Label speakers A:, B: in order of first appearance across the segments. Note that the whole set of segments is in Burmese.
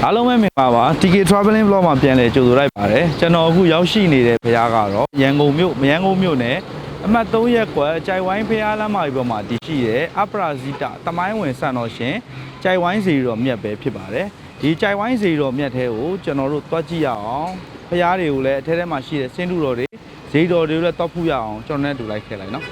A: အားလုံးပဲမင်္ဂလာပါ TK Traveling Vlog မှာပြန်လည်ကြိုဆိုလိုက်ပါတယ်ကျွန်တော်အခုရောက်ရှိနေတဲ့ဖရားကတော့ရန်ကုန်မြို့နယ်အမှတ်3ရပ်ကွက်ကြိုက်ဝိုင်းဖရားလမ်းမကြီးပေါ်မှာတည်ရှိတဲ့အပရာဇိတသမိုင်းဝင်စံတော်ရှင်ကြိုက်ဝိုင်းစီတော်မြတ်ပဲဖြစ်ပါတယ်ဒီကြိုက်ဝိုင်းစီတော်မြတ်ထဲကိုကျွန်တော်တို့တွားကြည့်ရအောင်ဖရားတွေကိုလည်းအထဲထဲမှာရှိတဲ့စင်းတူတော်တွေဇေယျတော်တွေကိုလည်းတောက်ဖူးရအောင်ကျွန်တော်နဲ့တူလိုက်ခဲ့လိုက်နော်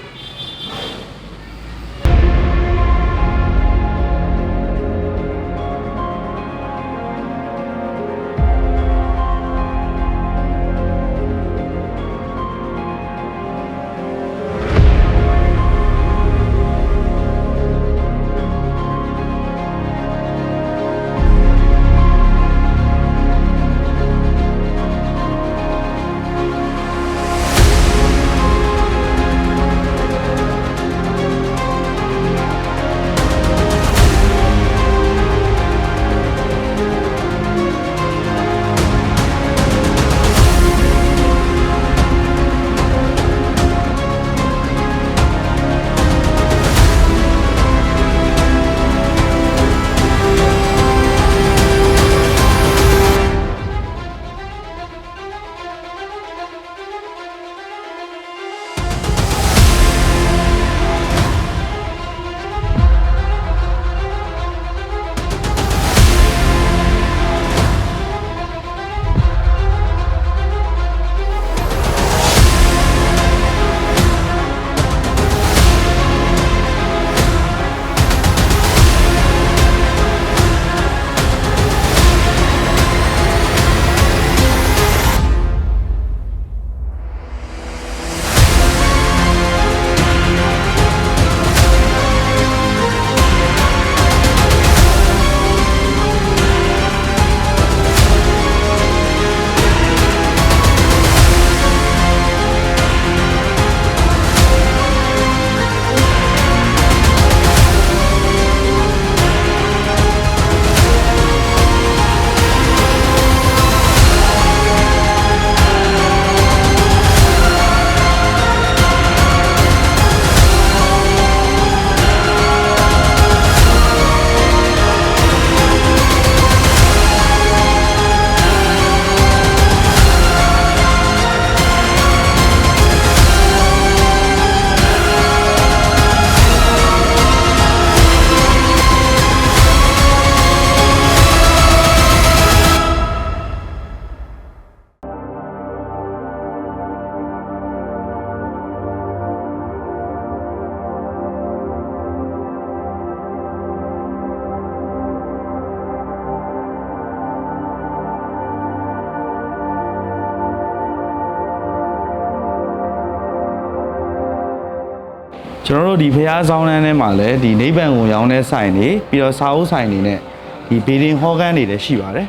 A: ကျွန်တော်တို့ဒီဖရားဆောင်းလမ်းထဲမှာလည်းဒီနိဗ္ဗာန်ကိုရောင်းတဲ့ဆိုင်တွေပြီးတော့စာအုပ်ဆိုင်တွေနဲ့ဒီဘေဒင်ဟောကန်းတွေလည်းရှိပါတယ်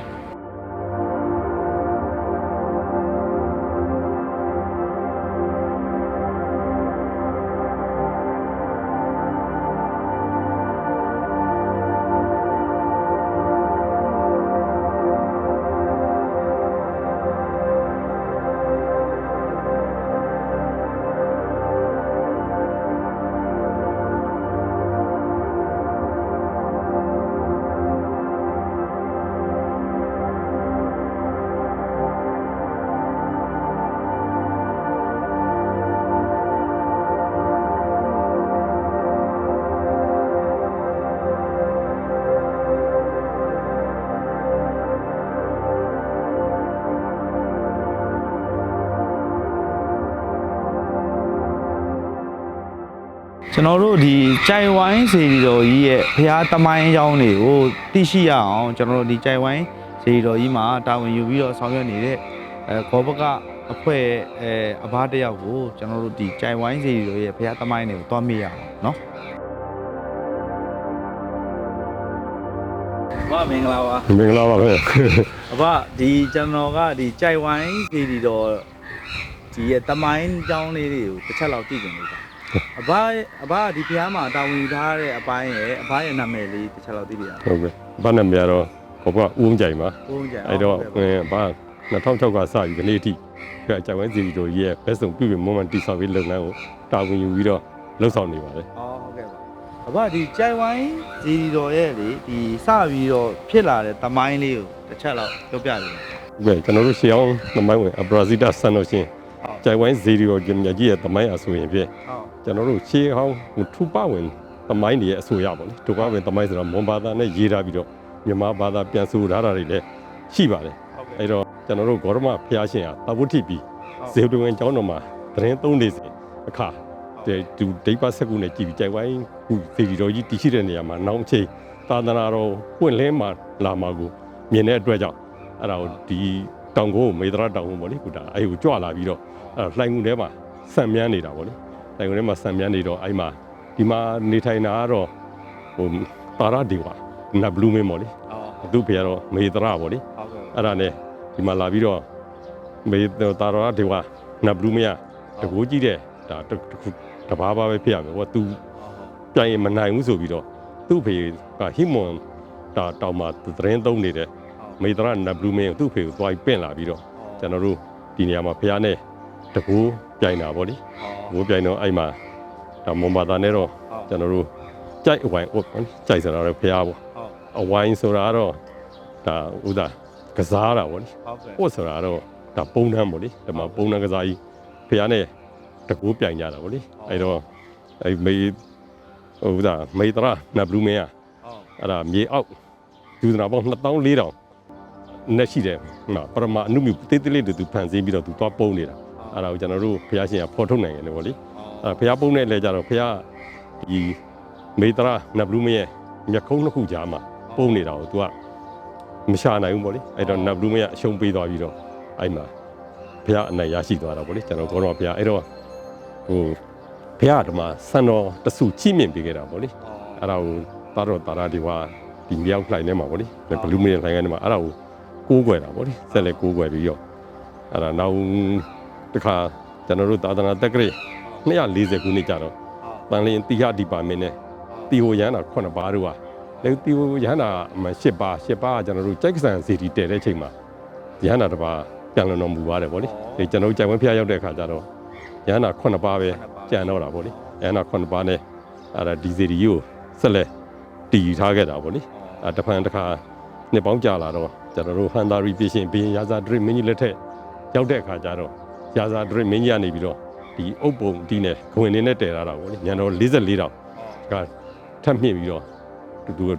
A: ကျွန်တော်တို့ဒီကြိုက်ဝိုင်းစေတီတော်ကြီးရဲ့ဖရားသမိုင်းအကြောင်းတွေကိုသိရှိရအောင်ကျွန်တော်တို့ဒီကြိုက်ဝိုင်းစေတီတော်ကြီးမှာတာဝန်ယူပြီးတော့ဆောင်ရွက်နေတဲ့ဂောဘကအဖွဲ့အဘတယောက်ကိုကျွန်တော်တို့ဒီကြိုက်ဝိုင်းစေတီတော်ရဲ့ဖရားသမိုင်းတွေကိုတွားမိရအောင်เนาะဘာမင်္ဂလာပါ
B: မင်္ဂလာပါခင်ဗျ
A: အဘဒီကျွန်တော်ကဒီကြိုက်ဝိုင်းစေတီတော်ဒီရဲ့သမိုင်းအကြောင်းလေးတွေကိုတစ်ချက်လောက်သိကြလို့အဘဒီဖျားမှာတာဝန်ယူထားတဲ့အပိုင်းရဲ့အဘရဲ့နာမည်လေးတစ်ချက်လောက်သိပြရအောင်
B: ဟုတ်ကဲ့ဘာနာမည်ကတော့ဘောကဦးဝင်းကြိုင်ပါ
A: ဦးဝင်းကြိုင်
B: အဲ့တော့ဘာ2006ကစပြီးဒီနေ့အထိကြိုက်ဝိုင်းစီတို့ရဲ့ဘက်စုံပြုပြင်မွမ်းမံတိဆောက်ရေးလုပ်ငန်းကိုတာဝန်ယူပြီးတော့လှုပ်ဆောင်နေပါတယ်
A: ဟုတ်ကဲ့ပါ အဘဒီကြိုင်ဝိုင်းဇီတော်ရဲ့လေဒီစပြီးတော့ဖြစ်လာတဲ့သမိုင်းလေးကိုတစ်ချက်လောက်ပြောပြပေးပါ
B: ဘယ်ကျွန်တော်တို့ရှေးအောင်သမိုင်းဝင်အပရာဇိတဆန်လို့ရှင်ကြိုင်ဝိုင်းဇီရီရောမြကြီးရဲ့သမိုင်းအဆိုရင်ဖြင့်
A: ဟုတ်
B: ကျွန်တော်တို့ရှေးအောင်ထူပဝင်သမိုင်းတွေရဲ့အဆိုရပါလေဒုက္ခဝင်သမိုင်းဆိုတော့မွန်ဘာသာနဲ့ရေးထားပြီးတော့မြန်မာဘာသာပြန်ဆိုထားတာတွေလည်းရှိပါတယ်
A: ဟုတ်ကဲ့
B: အဲ့တော့ကျွန်တော်တို့ဂေါရမဖျားရှင်ဟာတဝဋ္ဌိပြီးဇေဝတဝင်ကျောင်းတော်မှာသတင်းသုံးနေစဉ်အခါသူဒိဗ္ဗစကုနဲ့ကြည်ပြီးကြိုင်ဝိုင်းခုဇီရီတော်ကြီးတည်ရှိတဲ့နေရာမှာနောက်အချိန်သာသနာတော်ပွင့်လင်းမှလာမှာကိုမြင်တဲ့အတွက်ကြောင့်အဲ့ဒါကိုဒီတောင်ကိုမေတ္တာတောင်ကိုပေါ့လေခုဒါအဲ့ကိုကြွလာပြီးတော့အဲ့လှိုင်ငူထဲမှာဆံမြန်းနေတာပေါ့လေလှိုင်ငူထဲမှာဆံမြန်းနေတော့အဲ့မှာဒီမှာနေထိုင်တာကတော့ဟိုပါရဒေဝနတ်ဘလူးမင်းပေါ့လေ
A: အော်
B: သူ့ဖေကတော့မေတ္တာပေါ့လေ
A: ဟုတ်ကဲ့
B: အဲ့ဒါနဲ့ဒီမှာလာပြီးတော့မေတာရဒေဝနတ်ဘလူးမရတကူကြည့်တဲ့ဒါတဘာဘာပဲဖြစ်ရမယ်ဟိုသူပြိုင်မနိုင်ဘူးဆိုပြီးတော့သူ့ဖေကဟိမွန်တာတောင်မှာသတင်းသုံးနေတဲ့မေတ္တာနတ်ဘလူးမင်းသူ့ဖေကိုသွားပြီးပင့်လာပြီးတော့ကျွန်တော်တို့ဒီနေရာမှာဖះနဲ့တကူပြိုင်တာပေါ့လေတကူပြိုင်တော့အဲ့မှာဒါမွန်ဘာသာနဲ့တော့ကျွန်တော်တို့ကြိုက်အဝိုင်းကြိုက်ဆိုတာတော့ဖះပေါ့အဝိုင်းဆိုတာကတော့ဒါဥဒါကစားတာပေါ့လေ
A: ဟုတ်ကဲ့
B: ဟုတ်ဆိုတာတော့ဒါပုံနှမ်းပေါ့လေဒီမှာပုံနှမ်းကစားကြီးဖះနဲ့တကူပြိုင်ကြတာပေါ့လေအဲ့တော့အဲ့မေဟိုဒါမေတ္တာနတ်ဘလူးမင်းอ่ะ
A: ဟုတ်
B: အဲ့ဒါမြေအောက်ဒုသနာပေါင်း2400နဲ့ရှိတယ်နော်ပရမအနုမြူတေးသေးလေးတူဖန်ဆင်းပြီးတော့သူသွားပုံးနေတာအဲ့ဒါကိုကျွန်တော်တို့ဖះရှင်ကဖော်ထုတ်နိုင်တယ်ပေါ့လေအဲ့ဖះပုံးနဲ့လဲကြတော့ဖះဒီမေတ္တာနတ်ဘလူးမင်းရဲ့မျက်ခုံးနှစ်ခုကြားမှာပုံးနေတာကို तू ကမရှာနိုင်ဘူးပေါ့လေအဲ့တော့နတ်ဘလူးမင်းကအရှုံးပေးသွားပြီးတော့အဲ့မှာဖះအနိုင်ရရှိသွားတာပေါ့လေကျွန်တော်ဘောတော်ဖះအဲ့တော့ဟိုဖះဓမ္မစံတော်တဆူချိမြင့်ပေးခဲ့တာပေါ့လေအဲ့ဒါကိုတာတော်တာရဒီဝါဒီမြောက်လှိုင်ထဲမှာပေါ့လေဘလူးမင်းလှိုင်ထဲမှာအဲ့ဒါကိုကိုးကွယ်တာပေါ့လေဆက်လက်ကိုးကွယ်ပြီးတော့အဲ့ဒါနောက်တစ်ခါကျွန်တော်တို့သာသနာတက္ကရာ240ခုနှစ်ကြာတော့တန်လင်းတိဟဒီပါမင်းနဲ့တီဟိုရန်တာ9ပါးတို့ဟာလေတီဟိုရန်တာ10ပါးကကျွန်တော်တို့ကြိုက်ကဆန်စီတီတည်တဲ့အချိန်မှာရန်တာတစ်ပါးပြန်လွန်တော်မူပါတယ်ပေါ့လေဒီကျွန်တော်တို့ကြိုက်ဝဲဖျားရောက်တဲ့အခါကျတော့ရန်တာ9ပါးပဲကြံတော့တာပေါ့လေရန်တာ9ပါးနဲ့အဲ့ဒါဒီစီတီကိုဆက်လက်တည်ထားခဲ့တာပေါ့လေအဲ့တဖန်တစ်ခါနှစ်ပေါင်းကြာလာတော့ကျွန်တော်တို့ဟန်တာရီပြင်ဘင်းရာဇာဒရစ်မင်းကြီးလက်ထက်ရောက်တဲ့အခါကျတော့ရာဇာဒရစ်မင်းကြီးကနေပြီးတော့ဒီအုပ်ပုံတီးနဲ့ခွင်နေနဲ့တည်ထားတာပေါ့လေညံတော်44တောင်ကထပ်မြင့်ပြီးတော့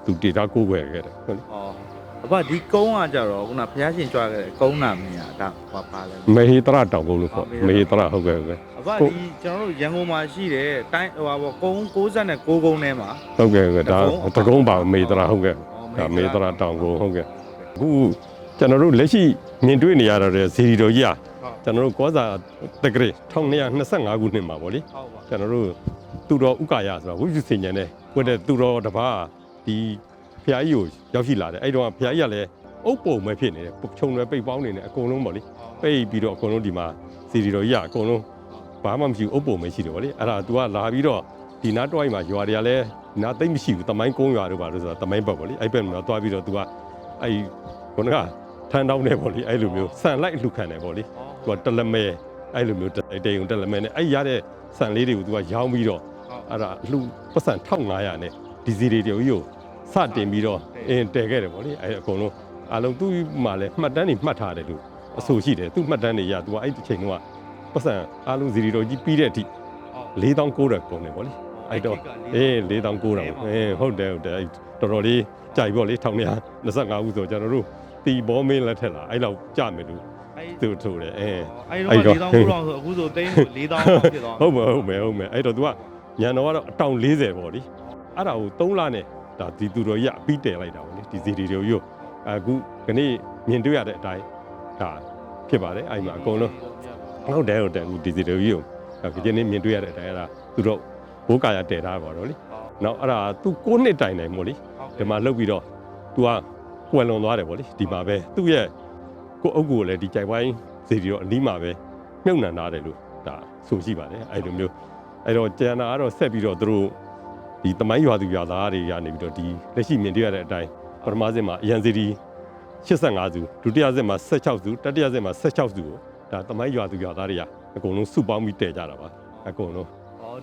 B: သူတေတာကိုးွယ်ခဲ့တယ်ဟုတ်လေ
A: အော်အဘဒီကုန်းကကြတော့ခုနဘုရားရှင်ကြွားခဲ့တဲ့ကုန်းနာမင်းอ่ะဒါဘာပါလဲ
B: မေဟိတရတောင်ကုန်းလို့ခေါ်မေဟိတရဟုတ်ကဲ့ဟုတ်ကဲ့
A: အဘဒီကျွန်တော်တို့ရန်ကုန်မှာရှိတဲ့တိုင်းဟိုပါကုန်း69ကုန်းထဲမှာ
B: ဟုတ်ကဲ့ဟုတ်ကဲ့ဒါတကုန်းပါမေဟိတရဟုတ်ကဲ့ဒါမေဟိတရတောင်ကုန်းဟုတ်ကဲ့အခုကျွန်တော်တို့လက်ရှိမြင်တွေ့နေရတဲ့ဇီရီတော်ကြီးอ่ะကျွန်တော်တို့ကောဇာတက္ကရာ1225ခုနှစ်မှာပေါ့လေ
A: ဟုတ်ပါ
B: ကျွန်တော်တို့သူတော်ဥက္ကာယဆိုတာဝိသုစင်ညာနဲ့ကိုယ့်တဲ့သူတော်တစ်ပါးဒီဖျားကြီးကိုရောက်ရှိလာတယ်အဲ့တော့ဖျားကြီးကလည်းအုပ်ပုံပဲဖြစ်နေတယ်ခြုံရွယ်ပိတ်ပေါင်းနေတယ်အကုန်လုံးပေါ့လေပိတ်ပြီးတော့အကုန်လုံးဒီမှာစီရီတော်ကြီးကအကုန်လုံးဘာမှမရှိဘူးအုပ်ပုံပဲရှိတယ်ပေါ့လေအဲ့ဒါ तू ကလာပြီးတော့ဒီနားတွိုင်းမှာရွာတွေကလည်းနားသိမ့်မရှိဘူးတမိုင်းကုန်းရွာတို့ပါလို့ဆိုတာတမိုင်းဘက်ပေါ့လေအဲ့ဘက်မှာသွားပြီးတော့ तू ကအဲ့ခုနကထန်းတောင်းနေပေါ့လေအဲ့လိုမျိုးဆန်လိုက်လှူခံတယ်ပေါ့လေ तू ကတလမဲအဲ့လိုမျိုးတိမ်ုံတလမဲနဲ့အဲ့ရတဲ့ဆန်လေးတွေကို तू ကရောင်းပြီးတော့အဲ့ဒါလှူပတ်စံ1500နဲ့ဒီစီရီတော်ကြီးကိုစတင်ပြီးတော့တည်ခဲ့တယ်ပေါ့လေအဲ့အကုန်လုံးအလုံးသူ့မှာလည်းမှတ်တမ်းတွေမှတ်ထားတယ်လို့အဆိုရှိတယ်သူ့မှတ်တမ်းတွေရ तू ကအဲ့ဒီချိန်တုန်းကပတ်စံအလုံးစီရီတော်ကြီးပြီးတဲ့အထိ4900ကုန်တယ်ပေါ့လေအဲ့တော့4900ဟုတ်တယ်တော်တော်လေးကြိုက်ပေါ့လေ1925ခုဆိုကျွန်တော်တို့တီဘောမင်းလက်ထက်လာအဲ့လောက်ကြမယ်လို့သူထိုးတယ်အ
A: ဲ့တော့4000ခုလောက်ဆိုအခုဆိုသိန်းကို4000လောက်ဖြစ်သွား
B: ဟုတ်မယ်အဲ့တော့ तू ကညံတော်ကတော့အတောင်40ပေါ့လေအဲ့ဒါကို3လနဲ့ဒါဒီသူတော်ကြီးအပြီးတည်လိုက်တာပေါ့လေဒီစီဒီတော်ကြီးကိုအခုခနေ့မြင်တွေ့ရတဲ့အတိုင်းဒါဖြစ်ပါတယ်အဲ့မှာအကုန်လုံးဟုတ်တယ်အခုဒီစီတော်ကြီးကိုဒီနေ့မြင်တွေ့ရတဲ့အတိုင်းအဲ့ဒါသူတို့ဘိုးကာရတည်ထားပါတော့လေနောက်အဲ့ဒါ तू 9နှစ်တိုင်နိုင်မို့လေဒီမှာလှုပ်ပြီးတော့ तू ကကွယ်လွန်သွားတယ်ပေါ့လေဒီမှာပဲသူ့ရဲ့ကိုအုပ်ကိုလည်းဒီကြိုက်ဝိုင်းစီဒီတော်အနီးမှာပဲမြုပ်နှံထားတယ်လို့ဒါဆိုရှိပါတယ်အဲ့လိုမျိုးအဲ့တော့ကျန်တာကတော့ဆက်ပြီးတော့သူတို့ဒီတမိုင်းရွာသူရွာသားတွေကနေပြီးတော့ဒီလက်ရှိမြင်တွေ့ရတဲ့အတိုင်းပထမဆင့်မှာအရန်စီဒီ85စုဒုတိယဆင့်မှာ16စုတတိယဆင့်မှာ16စုကိုဒါတမိုင်းရွာသူရွာသားတွေကအကုန်လုံးစုပေါင်းပြီးတည်ကြတာပါအကုန်လုံး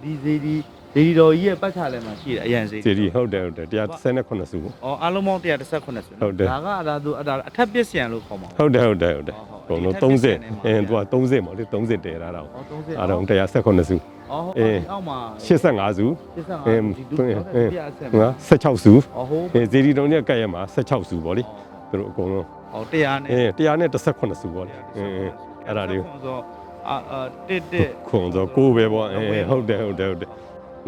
A: ဒီဇီဒီ ဒီတော်ကြီးရဲ့ပတ်ချလဲမှာရှိတယ်အရန်စေး
B: စေတီဟုတ်တယ်139စု
A: အော်အားလုံးပေါင်း118ဆိုဒါကသူအထက်ပစ္စယံလို့ခေါ်မှာ
B: ဟုတ်တယ်ဘုံလုံး30သူက30ပေါ့လေ30တဲထားတာအားလုံး118စု
A: အော်အောက်မှာ
B: 85စု16စုဇီရီတုံနဲ့ကတ်ရမှာ16စုပေါ့လေသူတို့အကုန်လုံး118စုပေါ့လေအဲ့ဒါလေး
A: တစ်
B: ခွန်ဆိုကိုပဲပေါ့ဟုတ်တယ်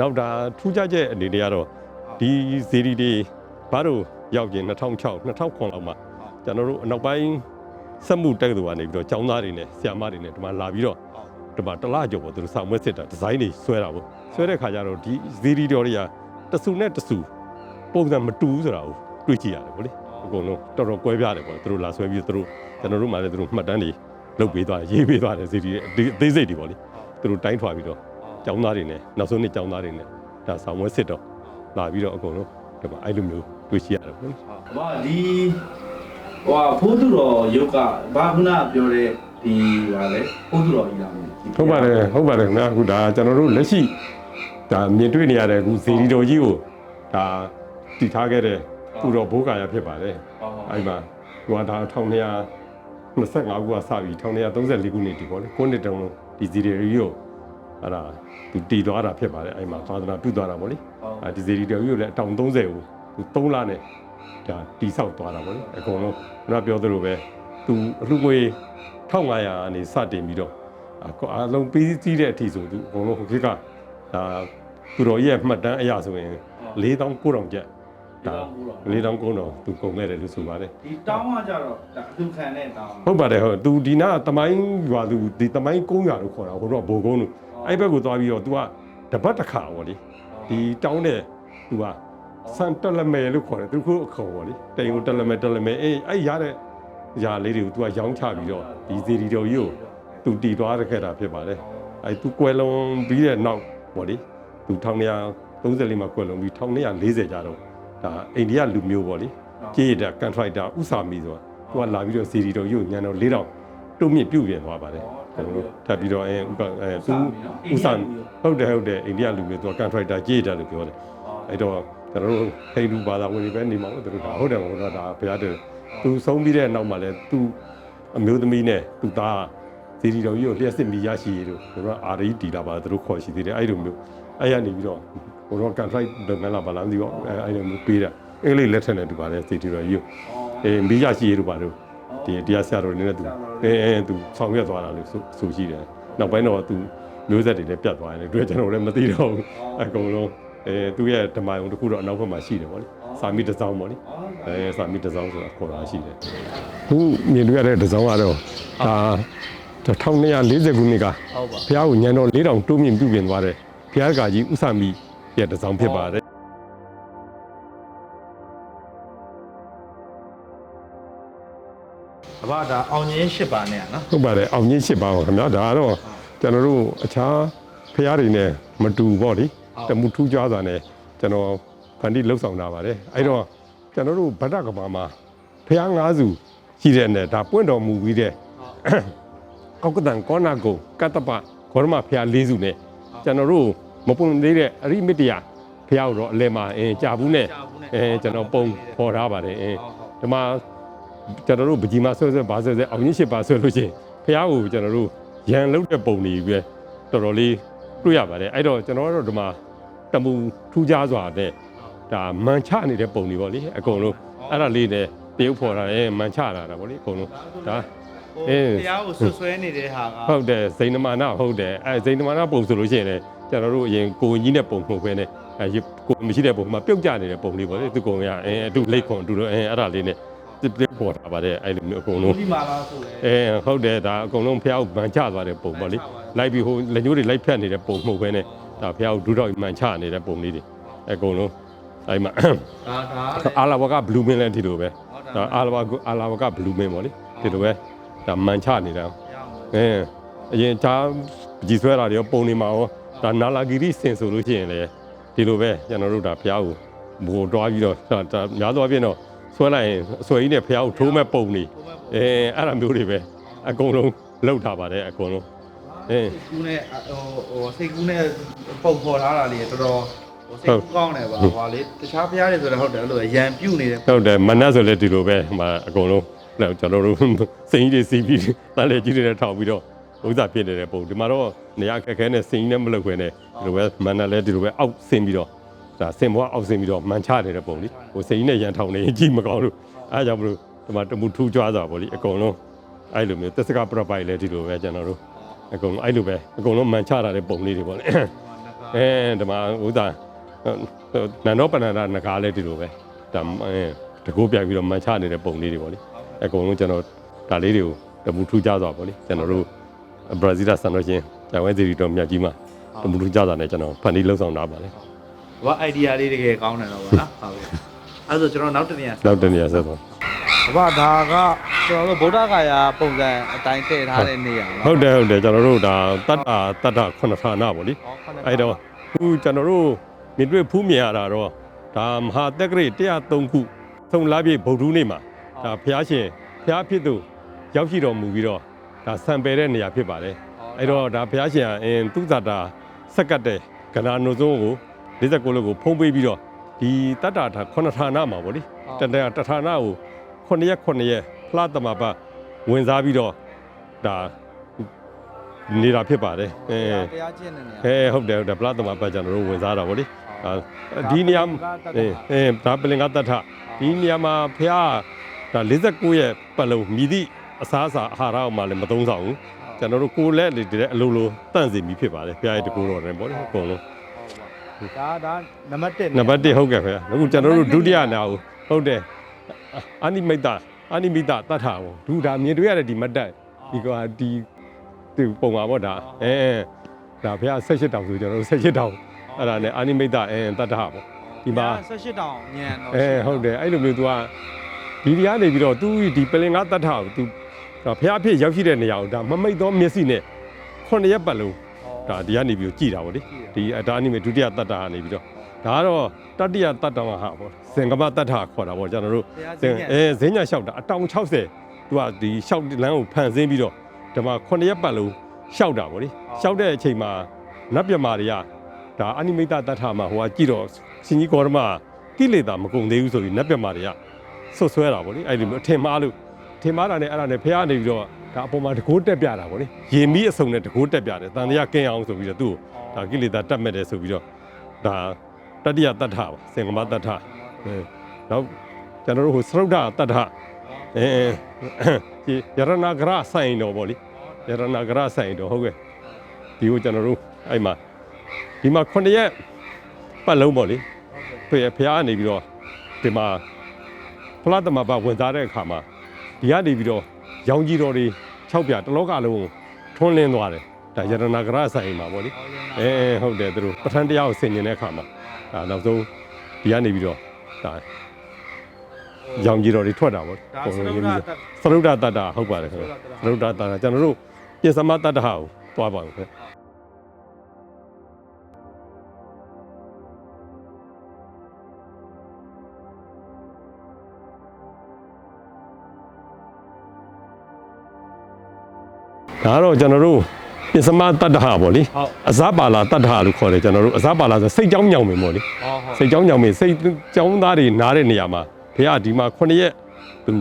B: နောက်ဒါထူးခြားချက်အနေနဲ့ကတော့ဒီဇီရီတွေဘာလို့ရောက်ရင်2006 2009လောက်မှာကျွန်တော်တို့အနောက်ပိုင်းစက်မှုတက္ကသိုလ်ကနေပြီးတော့ကျောင်းသားတွေနဲ့ဆရာမတွေနဲ့ဒီမှာလာပြီးတော့ဒီမှာတလားကြော်ပေါ့သူတို့စာမွေးစစ်တာဒီဇိုင်းတွေဆွဲတာပေါ့ဆွဲတဲ့ခါကျတော့ဒီဇီရီတော်တွေကတဆူနဲ့တဆူပုံစံမတူဘူးဆိုတာကိုတွေ့ကြည့်ရတယ်ပေါ့လေအကုန်လုံးတော်တော်ကွဲပြားတယ်ပေါ့သူတို့လာဆွဲပြီးသူတို့ကျွန်တော်တို့မှလည်းသူတို့မှတ်တမ်းတွေလုပ်ပေးသွားရေးပေးသွားတယ်ဇီရီအသေးစိတ်တွေပေါ့လေသူတို့တိုင်းထွာပြီးတော့ကျောင်းသားတွေနဲ့နောက်ဆုံးနှစ်ကျောင်းသားတွေနဲ့ဒါစာမွေးစစ်တော့လာပြီးတော့အကုန်လုံးဒီမှာအဲ့လိုမျိုးတွေ့ရှိရတယ်ပေါ့လေ
A: ဘာဒီဖိုးသူတော်ရုပ်ကဘာခုနပြောတဲ့ဒီဟာလေဖိုးသူတော်ကြီးလား
B: ဟုတ်ပါတယ်ခင်ဗျာအခုဒါကျွန်တော်တို့လက်ရှိဒါမြင်တွေ့နေရတဲ့အခုဇီရီတော်ကြီးကိုဒါတည်ထားခဲ့တဲ့ပူတော်ဘိုးကာရဖြစ်ပါတယ်အဲ့မှာသူကဒါ1225ခုကစပြီး1234ခုနှစ်ဒီပေါ့လေ9နှစ်တုန်းလုံးဒီဇီရီတော်ကြီးကိုအဲ့ဒါသူတည်သွားတာဖြစ်ပါတယ်အဲ့မှာသာသနာပြုသွားတာပေါ့လေဒီဇီရီတော်ကြီးကိုလည်းအတောင်30ကိုသူ3လနဲ့ဒါတီးဆောက်သွားတာပေါ့လေအကုန်လုံးကျွန်တော်ပြောသလိုပဲသူအလှငွေ1500ကနေစတင်ပြီးတော့အားလုံးပြီးစီးတဲ့အထိဆိုသူအကုန်လုံးဟိုခေတ်ကဒါသူတော်ရဲ့မှတ်တမ်းအရဆိုရင်4900ကျပ်ဒါ4900သူကုန်ခဲ့တယ်လို့ဆိုပါတယ်
A: ဒီတောင်းကကြတော့ဒါအသူခံတဲ့တောင်း
B: ဟုတ်ပါတယ်ဟုတ်သူဒီနာတမိုင်းရွာသူဒီတမိုင်းကုန်းရွာလို့ခေါ်တာဟိုတော့ဘိုကုန်းလို့အဲ့ဘက်ကိုသွားပြီးတော့ तू ကတပတ်တစ်ခါပေါ့လေဒီတောင်းတဲ့ तू ကစန်တလမဲလို့ခေါ်တယ်သူခုအခေါ်ပေါ့လေတိမ်ကိုတလမဲအဲ့ရတဲ့ຢာလေးတွေကို तू ကရောင်းချပြီးတော့ဒီဇီရီတော်ကြီးကို तू တီသွားခဲ့တာဖြစ်ပါတယ်အဲ့ तू ကွယ်လွန်ပြီးတဲ့နောက်ပေါ့လေ तू 1934မှာကွယ်လွန်ပြီး1940ကျတော့ဒါအိန္ဒိယလူမျိုးပေါ့လေကြေးတာကန်ထရိုက်တာဥစာမီဆိုတာ तू ကလာပြီးတော့ဇီရီတော်ကြီးကိုညံတော့4000တုံးမြင့်ပြုတ်ပြင်သွားပါတယ်ထပ်ပြီးတော့သူဥစားဟုတ်တယ်အိန္ဒိယလူမျိုးသူကကန်ထရိုက်တာကြေးတာလို့ပြောတယ်အဲ့တော့ကျွန်တော်တို့ဟိန္ဒူဘာသာဝင်တွေပဲနေမှာလို့သူတို့ဒါဟုတ်တယ်ဒါဘုရားတည်းသူဆုံးပြီးတဲ့နောက်မှာလည်းသူအမျိုးသမီးနဲ့သူသားဇီရီတော်ကြီးကိုလျှက်စစ်မိရရှိရလို့တို့ကအာရီတီလာပါသူတို့ခေါ်ရှိသေးတယ်အဲ့လိုမျိုးအဲ့ရနေပြီးတော့ဘုရားကန်ထရိုက်ဒမန်လာဘာလာမသိတော့အဲ့လိုမျိုးပေးတာအင်္ဂလိပ်လက်ထက်နဲ့တူပါတယ်ဇီရီတော်ကြီးကိုမိရရှိရလို့ပါလို့ဒီတရားဆရာတော်နေနဲ့သူသူဆောင်ရွက်သွားတာလို့ဆိုရှိတယ်နောက်ပိုင်းတော့သူမျိုးဆက်တွေလည်းပြတ်သွားတယ်တွေ့ကျွန်တော်လည်းမသိတော့ဘူးအကုန်လုံးသူရဲ့ဓမ္မယုံတစ်ခုတော့အနောက်ဘက်မှာရှိတယ်ဗောလေစာမီတစ်စောင်းဗောလေစာမီတစ်စောင်းဆိုတာခေါ်တာရှိတယ်ခုမြင်တွေ့ရတဲ့တစ်စောင်းကတော့ဒါ1240ခုနှစ်ကဘုရားကိုညံတော်4000တိုးမြင့်ပြုပြင်သွားတဲ့ဘုရားကကြီးဥသမီရဲ့တစ်စောင်းဖြစ်ပါတယ်
A: အဘဒါအောင်ကြီး8ပါးနဲ့နော်
B: ဟုတ်ပါတယ်အောင်ကြီး8ပါးပါခင်ဗျာဒါကတော့ကျွန်တော်တို့အခြားဖျားတွေနဲ့မတူပေါ့လေတမှုထူးခြားတာနဲ့ကျွန်တော်ဖန်တီးလှုပ်ဆောင်တာပါတယ်အဲ့တော့ကျွန်တော်တို့ဗဒ္ဒကဘာမှာဖျား9စုရှိတဲ့နဲ့ဒါပွင့်တော်မူပြီးတဲ့ကောက်ကတန်ကောနာကိုကတ္တပဂေါရမဖျား4စုနဲ့ကျွန်တော်တို့မပွင့်သေးတဲ့အရိမတ္တရာဖျားကိုတော့အလဲမှာကြာဘူးနဲ့ကျွန်တော်ပုံဖော်ထားပါတယ်ဒီမှာကျွန်တော်တို့ပကြီးမဆွဲဘာဆွဲအောင်ကြီး8ပါးဆွဲလို့ချင်းဖះကိုကျွန်တော်တို့ရန်လုတ်တဲ့ပုံတွေပဲတော်တော်လေးတွေ့ရပါတယ်အဲ့တော့ကျွန်တော်တို့ဒီမှာတမူထူးခြားစွာနဲ့ဒါမန်ချနေတဲ့ပုံတွေပေါ့လေအကုန်လုံးအဲ့ဒါလေးနဲ့တရုပ်ဖော်တာမန်ချလာတာပေါ့လေအကုန်လုံးဒါ
A: ဖះကိုဆွဆွဲနေတဲ့ဟာက
B: ဟုတ်တယ်ဇိန္ဒမာနဟုတ်တယ်အဲ့ဇိန္ဒမာနပုံဆိုလို့ရှိရင်လည်းကျွန်တော်တို့အရင်ကိုကြီးနဲ့ပုံမှုပဲနဲ့ကိုမရှိတဲ့ပုံမှာပြုတ်ကျနေတဲ့ပုံလေးပေါ့လေသူကုံရအတူလိတ်ခွန်အတူအဲ့ဒါလေးနဲ့တစ်ပေါ်တာပါတယ်အဲ့လိုမျိုးအကုန်လုံး
A: ဒီမှာလားဆိုလဲ
B: ဟုတ်တယ်ဒါအကုန်လုံးဖះကိုမန်ချသွားတဲ့ပုံပေါ့လေလိုက်ပြီးဟိုလက်ညှိုးတွေလိုက်ဖြတ်နေတဲ့ပုံမှုပဲနဲ့ဒါဖះကိုဒူးတော့မန်ချနေတဲ့ပုံလေးတွေအကုန်လုံးအဲ့မှာဒါအာလာဝကဘလူးမင်းလည်းဒီလိုပဲဒါအာလာဝကဘလူးမင်းပေါ့လေဒီလိုပဲဒါမန်ချနေတာအရင်ဒါကြီးဆွဲတာတွေပုံနေမှာရောဒါနာလာဂီရီစင်ဆိုလို့ရှိရင်လေဒီလိုပဲကျွန်တော်တို့ဒါဖះကိုဘူတွားပြီးတော့ဒါများသောအားဖြင့်တော့ဆွဲလိုက်ရင်အဆွဲကြီးနဲ့ဖះကိုထိုးမဲ့ပုံနေအဲ့ဒါမျိုးတွေပဲအကုန်လုံးလောက်ထားပါတယ်အကုန်လုံး
A: ကူးနဲ့စိတ်ကူးနဲ့ပုံဖော်ထားတာလေတော်တော်စိတ်ကူးကောင်းတယ်ပါဟွာလေတခြားဖျားတွေဆိုတော့ဟုတ်တယ်အဲ့လိုရန်ပြုတ်နေတယ်
B: ဟုတ်တယ်မနက်ဆိုလည်းဒီလိုပဲဟိုအကုန်လုံးကျွန်တော်တို့စိန်ကြီးတွေစီးပြီးတန်းလေကြီးတွေထောက်ပြီးတော့ဥစ္စာဖြစ်နေတဲ့ပုံဒီမှာတော့နေရာခက်ခဲနဲ့စိန်ကြီးနဲ့မလုပ်ခွင့်နဲ့ဒီလိုပဲမနက်လည်းဒီလိုပဲအောက်ဆင်းပြီးတော့ဒါဆင်ဘွားအောက်ဆင်းပြီးတော့မှန်ချနေတဲ့ပုံလေဟိုစိန်ကြီးနဲ့ရန်ထောင်နေကြည့်မကောင်းလို့အားကြောင့်မလို့ဒီမှာတမှုထူးကြွားစွာပေါ့လေအကုန်လုံးအဲ့လိုမျိုးတက်စကပရပိုင်လည်းဒီလိုပဲကျွန်တော်တို့အကုန်အဲ့လိုပဲအကုန်လုံးမှန်ချတာတဲ့ပုံလေးတွေပေါ့လေဒီမှာဥစ္စာနန္ဒောပဏ္ဏာနဂါလည်းဒီလိုပဲဒါတကူပြပြီးတော့မှန်ချနေတဲ့ပုံလေးတွေပေါ့လေအကုန်လုံးကျွန်တော်ဒါလေးတွေကိုတမှုထူးကြစွာပေါ့လေကျွန်တော်တို့ဘရာဇီးစံတော်ရှင်ဂျိုင်ဝဲစီရီတော်မြတ်ကြီးမှာတမှုထူးကြစွာနဲ့ကျွန်တော်ဖန်တီးလှုပ်ဆောင်တာပါလေ
A: ဘာ idea လေးတကယ်ကောင်းတယ်တော့ဗောနော်ဟုတ်ကဲ့အဲ့ဆိုကျွန်တော်နောက်တစ်နေရာ
B: ဆက်သွား
A: ဘာဒါကကျွန်တော်တို့ဗုဒ္ဓဂါယာပုံစံအတိုင်းတည်ထားတဲ့နေရာပါ
B: ဟုတ်တယ်ကျွန်တော်တို့ဒါတတ္တခုနဌာနပေါ့လေအဲ့တော့ခုကျွန်တော်တို့မြင်တွေ့ဖူးမြင်ရတာတော့ဒါမဟာတက္ကရာ103ခုသုံးလပြည့်ဗုဒ္ဓနေ့မှာဒါဘုရားရှင်ဘုရားဖြစ်သူရောက်ရှိတော်မူပြီးတော့ဒါစံပယ်တဲ့နေရာဖြစ်ပါတယ်အဲ့တော့ဒါဘုရားရှင်သူဇာတာဆက်ကတ်တဲ့ကဏ္ဍနုစုံကို49လို့ကိုဖုံးပေးပြီးတော့ဒီတတ္တခုနဌာနမှာပေါ့လေတဌာနကို9 ရက်ဖလားတမပတ်ဝင်စားပြီးတော့ဒါနေတာဖြစ်ပါတယ်
A: တရားကျင့်တဲ့နေရာ
B: ဟုတ်တယ်ဖလားတမပတ်ကျွန်တော်တို့ဝင်စားတာပေါ့လေဒီနေရာဒါပလင်ကတ္ထဒီနေရာမှာဖះဒါ49ရက်ပတ်လုံးမြည်သည့်အစားအစာအာဟာရအောင်မှလည်းမသုံးဆောင်ဘူးကျွန်တော်တို့ကိုယ်လက်အလိုလိုတန့်စီပြီးဖြစ်ပါတယ်ဖះရဲ့တကူတော်တယ်ပေါ့လေအကုန်လုံး
A: ဒါနံပါတ်1
B: ဟုတ်ကဲ့ဖះအခုကျွန်တော်တို့ဒုတိယနာဟုတ်တယ်အာနိမိတတတ္ထဟောဒုဒါမြင်တွေ့ရတဲ့ဒီမတ်တက်ဒီကဒီပုံပါပေါ့ဒါဒါဖះ18တောင်ဆိုကျွန်တော်တို့18တောင်အဲ့ဒါနဲ့အာနိမိတတတ္ထပေါ့ဒီမှာ
A: 18တောင်ညံတော့
B: ဟုတ်တယ်အဲ့လိုမျိုး तू ကဒီဒီကနေပြီးတော့ तू ဒီပလင်ကတတ္ထကို तू ဖះအဖြစ်ရောက်ရှိတဲ့နေရာကိုဒါမမိတ်သောမျက်စိနဲ့9ရက်ပတ်လုံးဒါဒီကနေပြီးကြည်တာပေါ့လေဒီဒါအနိမိဒုတိယတတ္ထကနေပြီးတော့ဒါကတော့တတိယတတ္တမဟာပေါ့စင်ကမတတ္ထခေါ်တာပေါ့ကျွန်တော်တို့ဇင်းညာလျှောက်တာအတောင်60သူကဒီလျှောက်လမ်းကိုဖန်ဆင်းပြီးတော့ဒီမှာ9ရက်ပတ်လုံးလျှောက်တာပေါ့လေလျှောက်တဲ့အချိန်မှာနတ်မြမာတွေကဒါအနိမိတတတ္ထမှာဟိုကကြည့်တော့ရှင်ကြီးကောရမကိလေသာမကုန်သေးဘူးဆိုပြီးနတ်မြမာတွေကဆွဆွဲတာပေါ့လေအဲ့ဒီလိုအထင်မှားလို့ထင်မှားတာနဲ့အဲ့ဒါနဲ့ဖះနေပြီးတော့ဒါအပေါ်မှာတကိုးတက်ပြတာပေါ့လေရေမီးအစုံနဲ့တကိုးတက်ပြတယ်တန်တရားကင်းအောင်ဆိုပြီးတော့သူ့ကိုဒါကိလေသာတတ်မဲ့တယ်ဆိုပြီးတော့ဒါတတိယတတ္ထပါစင်ကမတတ္ထနောက်ကျွန်တော်တို့ဟိုသရုဒ္ဓတတ္ထယရဏဂရဆိုင်တော်ပေါ့လေယရဏဂရဆိုင်တော်ဟုတ်ကဲ့ဒီကိုကျွန်တော်တို့အဲ့မှာဒီမှာ9ရက်ပတ်လုံးပေါ့လေဖះနေပြီးတော့ဒီမှာဖလားတမပတ်ဝင်စားတဲ့အခါမှာဒီကနေပြီးတော့ရောင်ကြီးတော်တွေ6ပြတလောကလုံးထွန်းလင်းသွားတယ်ဒါယရဏဂရဆိုင်မှာပေါ့လေဟုတ်တယ်သူတို့ပဋ္ဌာန်းတရားကိုဆင်ញင်တဲ့အခါမှာဒါနောက်ဆုံးဒီကနေပြီးတော့ဒါရောင်ကြီးတော်တွေထွက်တာပေါ့
A: ဒါသ
B: ရုဒ္ဓတတ္တဟုတ်ပါတယ်ခင်ဗျသရုဒ္ဓတတ္တကျွန်တော်တို့ပြစ္ဆမတတ္တဟာကိုတွားပါဦးခင်ဒါတော့ကျွန်တော်တို့ပြစ္ဆမတတ္တဟာပေါ့လေအဇပါလာတတ္တဟာလို့ခေါ်တယ်ကျွန်တော်တို့အဇပါလာဆိုစိတ်ကြောင်းညောင်ပင်ပေါ့လေစိတ်ကြောင်းညောင်ပင်စိတ်ကြောင်းသားတွေနားတဲ့နေရာမှာဘုရားဒီမှာ9ရက်သူ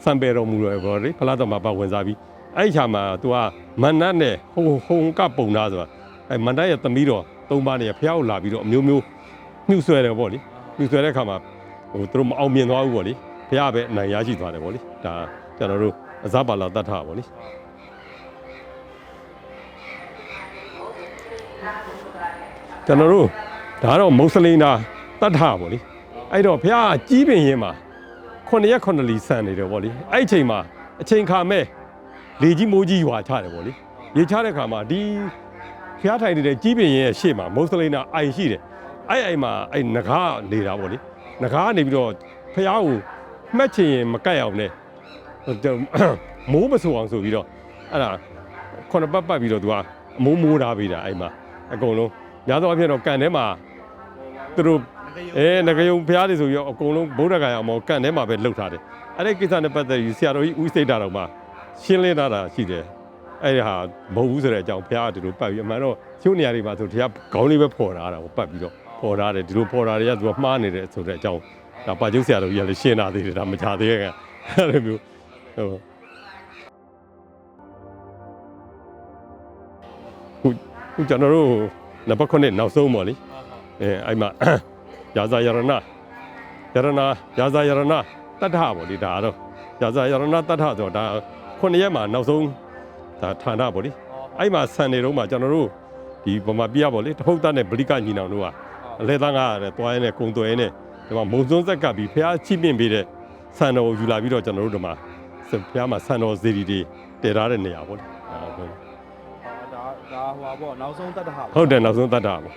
B: စံပယ်တော်မူတယ်ပေါ့လေဖလားတော်မှာပါဝင်စားပြီးအဲ့ချာမှာ तू ကမန္တနဲ့ဟုံကပုံသားဆိုတာအဲ့မန္တရဲ့သမီးတော်3ပါးနေဘုရားကိုလာပြီးတော့အမျိုးမျိုးညှို့ဆွဲတယ်ပေါ့လေညှို့ဆွဲတဲ့အခါမှာဟိုသူတို့မအောင်မြင်သွားဘူးပေါ့လေဘုရားပဲအနိုင်ရရှိသွားတယ်ပေါ့လေဒါကျွန်တော်တို့အဇပါလာတတ္ထပေါ့လေကျွန်တော်တို့ဒါတော့မု슬ိနာတတ္ထပေါ့လေအဲ့တော့ဘုရားကြီးပင်ရင်မှာ9ရက်9လီဆန်နေတယ်ပေါ့လေအဲ့အချိန်မှာအချိန်ခါမဲ့လေကြီးမိုးကြီးရွာချတယ်ပေါ့လေရေချတဲ့ခါမှာဒီဘုရားထိုင်နေတဲ့ကြီးပင်ရင်ရဲ့ရှေ့မှာမု슬ိနာအိုင်ရှိတယ်အဲ့မှာအဲ့ငကားနေတာပေါ့လေငကားနေပြီးတော့ဘုရားကိုမှတ်ချင်ရင်မကတ်အောင်နဲ့မိုးမဆူအောင်ဆိုပြီးတော့အဲ့ဒါ9ပတ်ပတ်ပြီးတော့သူကအမိုးထားပေးတာအဲ့မှာအကုန်လုံးများသောအားဖြင့်တော့ကန်ထဲမှာသူတို့ငကယုံဖျားတွေဆိုပြီးတော့အကုန်လုံးဗုဒ္ဓဂါယာမောကန်ထဲမှာပဲလှုပ်ထားတယ်အဲ့ဒီကိစ္စနဲ့ပတ်သက်ပြီးဆရာတော်ကြီးဦးစိတ်တာတော်မှာရှင်းလင်းထားတာရှိတယ် အဲ့ဒီဟာမဟုတ်ဘူးဆိုတဲ့အကြောင်းဘုရားကဒီလိုပတ်ပြီးအမှန်တော့ကျိုးနေရာတွေမှာဆိုတရားခေါင်းလေးပဲဖော်ထားတာကိုပတ်ပြီးတော့ဖော်ထားတယ်ဒီလိုဖော်ထားတွေကသူကမှားနေတယ်ဆိုတဲ့အကြောင်းဒါပါကျုပ်ဆရာတော်ကြီးကလည်းရှင်းလာသေးတယ်ဒါမချသေးရဲ့အဲ့လိုမျိုးခုကျွန်တော်တို့နံပါတ်9နောက်ဆုံးပေါ့လေအဲ့မှာရာဇာယရဏရာဇာယရဏတတ္ထပေါ့လေဒါတော့ရာဇာယရဏတတ္ထဆိုတော့ဒါ9ရက်မှာနောက်ဆုံးဒါဌာနပေါ့လေအဲ့မှာဆန်နေတော့မှကျွန်တော်တို့ဒီဗမာပြည်ပေါ့လေတဖုတ်တနဲ့ဗလိကညီနောင်တို့ကအလဲသားကရတယ်တွားရဲနဲ့ကုံသွဲနဲ့ဒီမှာမုံစွန်းဆက်ကပ်ပြီးဖះချိပင့်ပေးတဲ့ဆန်တော်ကိုယူလာပြီးတော့ကျွန်တော်တို့ဒီမှာဖះမှာဆန်တော်ဇေဒီတွေတည်ထားတဲ့နေရာပေါ့လေ
A: ဒါဟိုပါပေါ့နောက်ဆုံးတတ္တဟာ
B: ဟုတ်တယ်နောက်ဆုံးတတ္တဟာပေါ့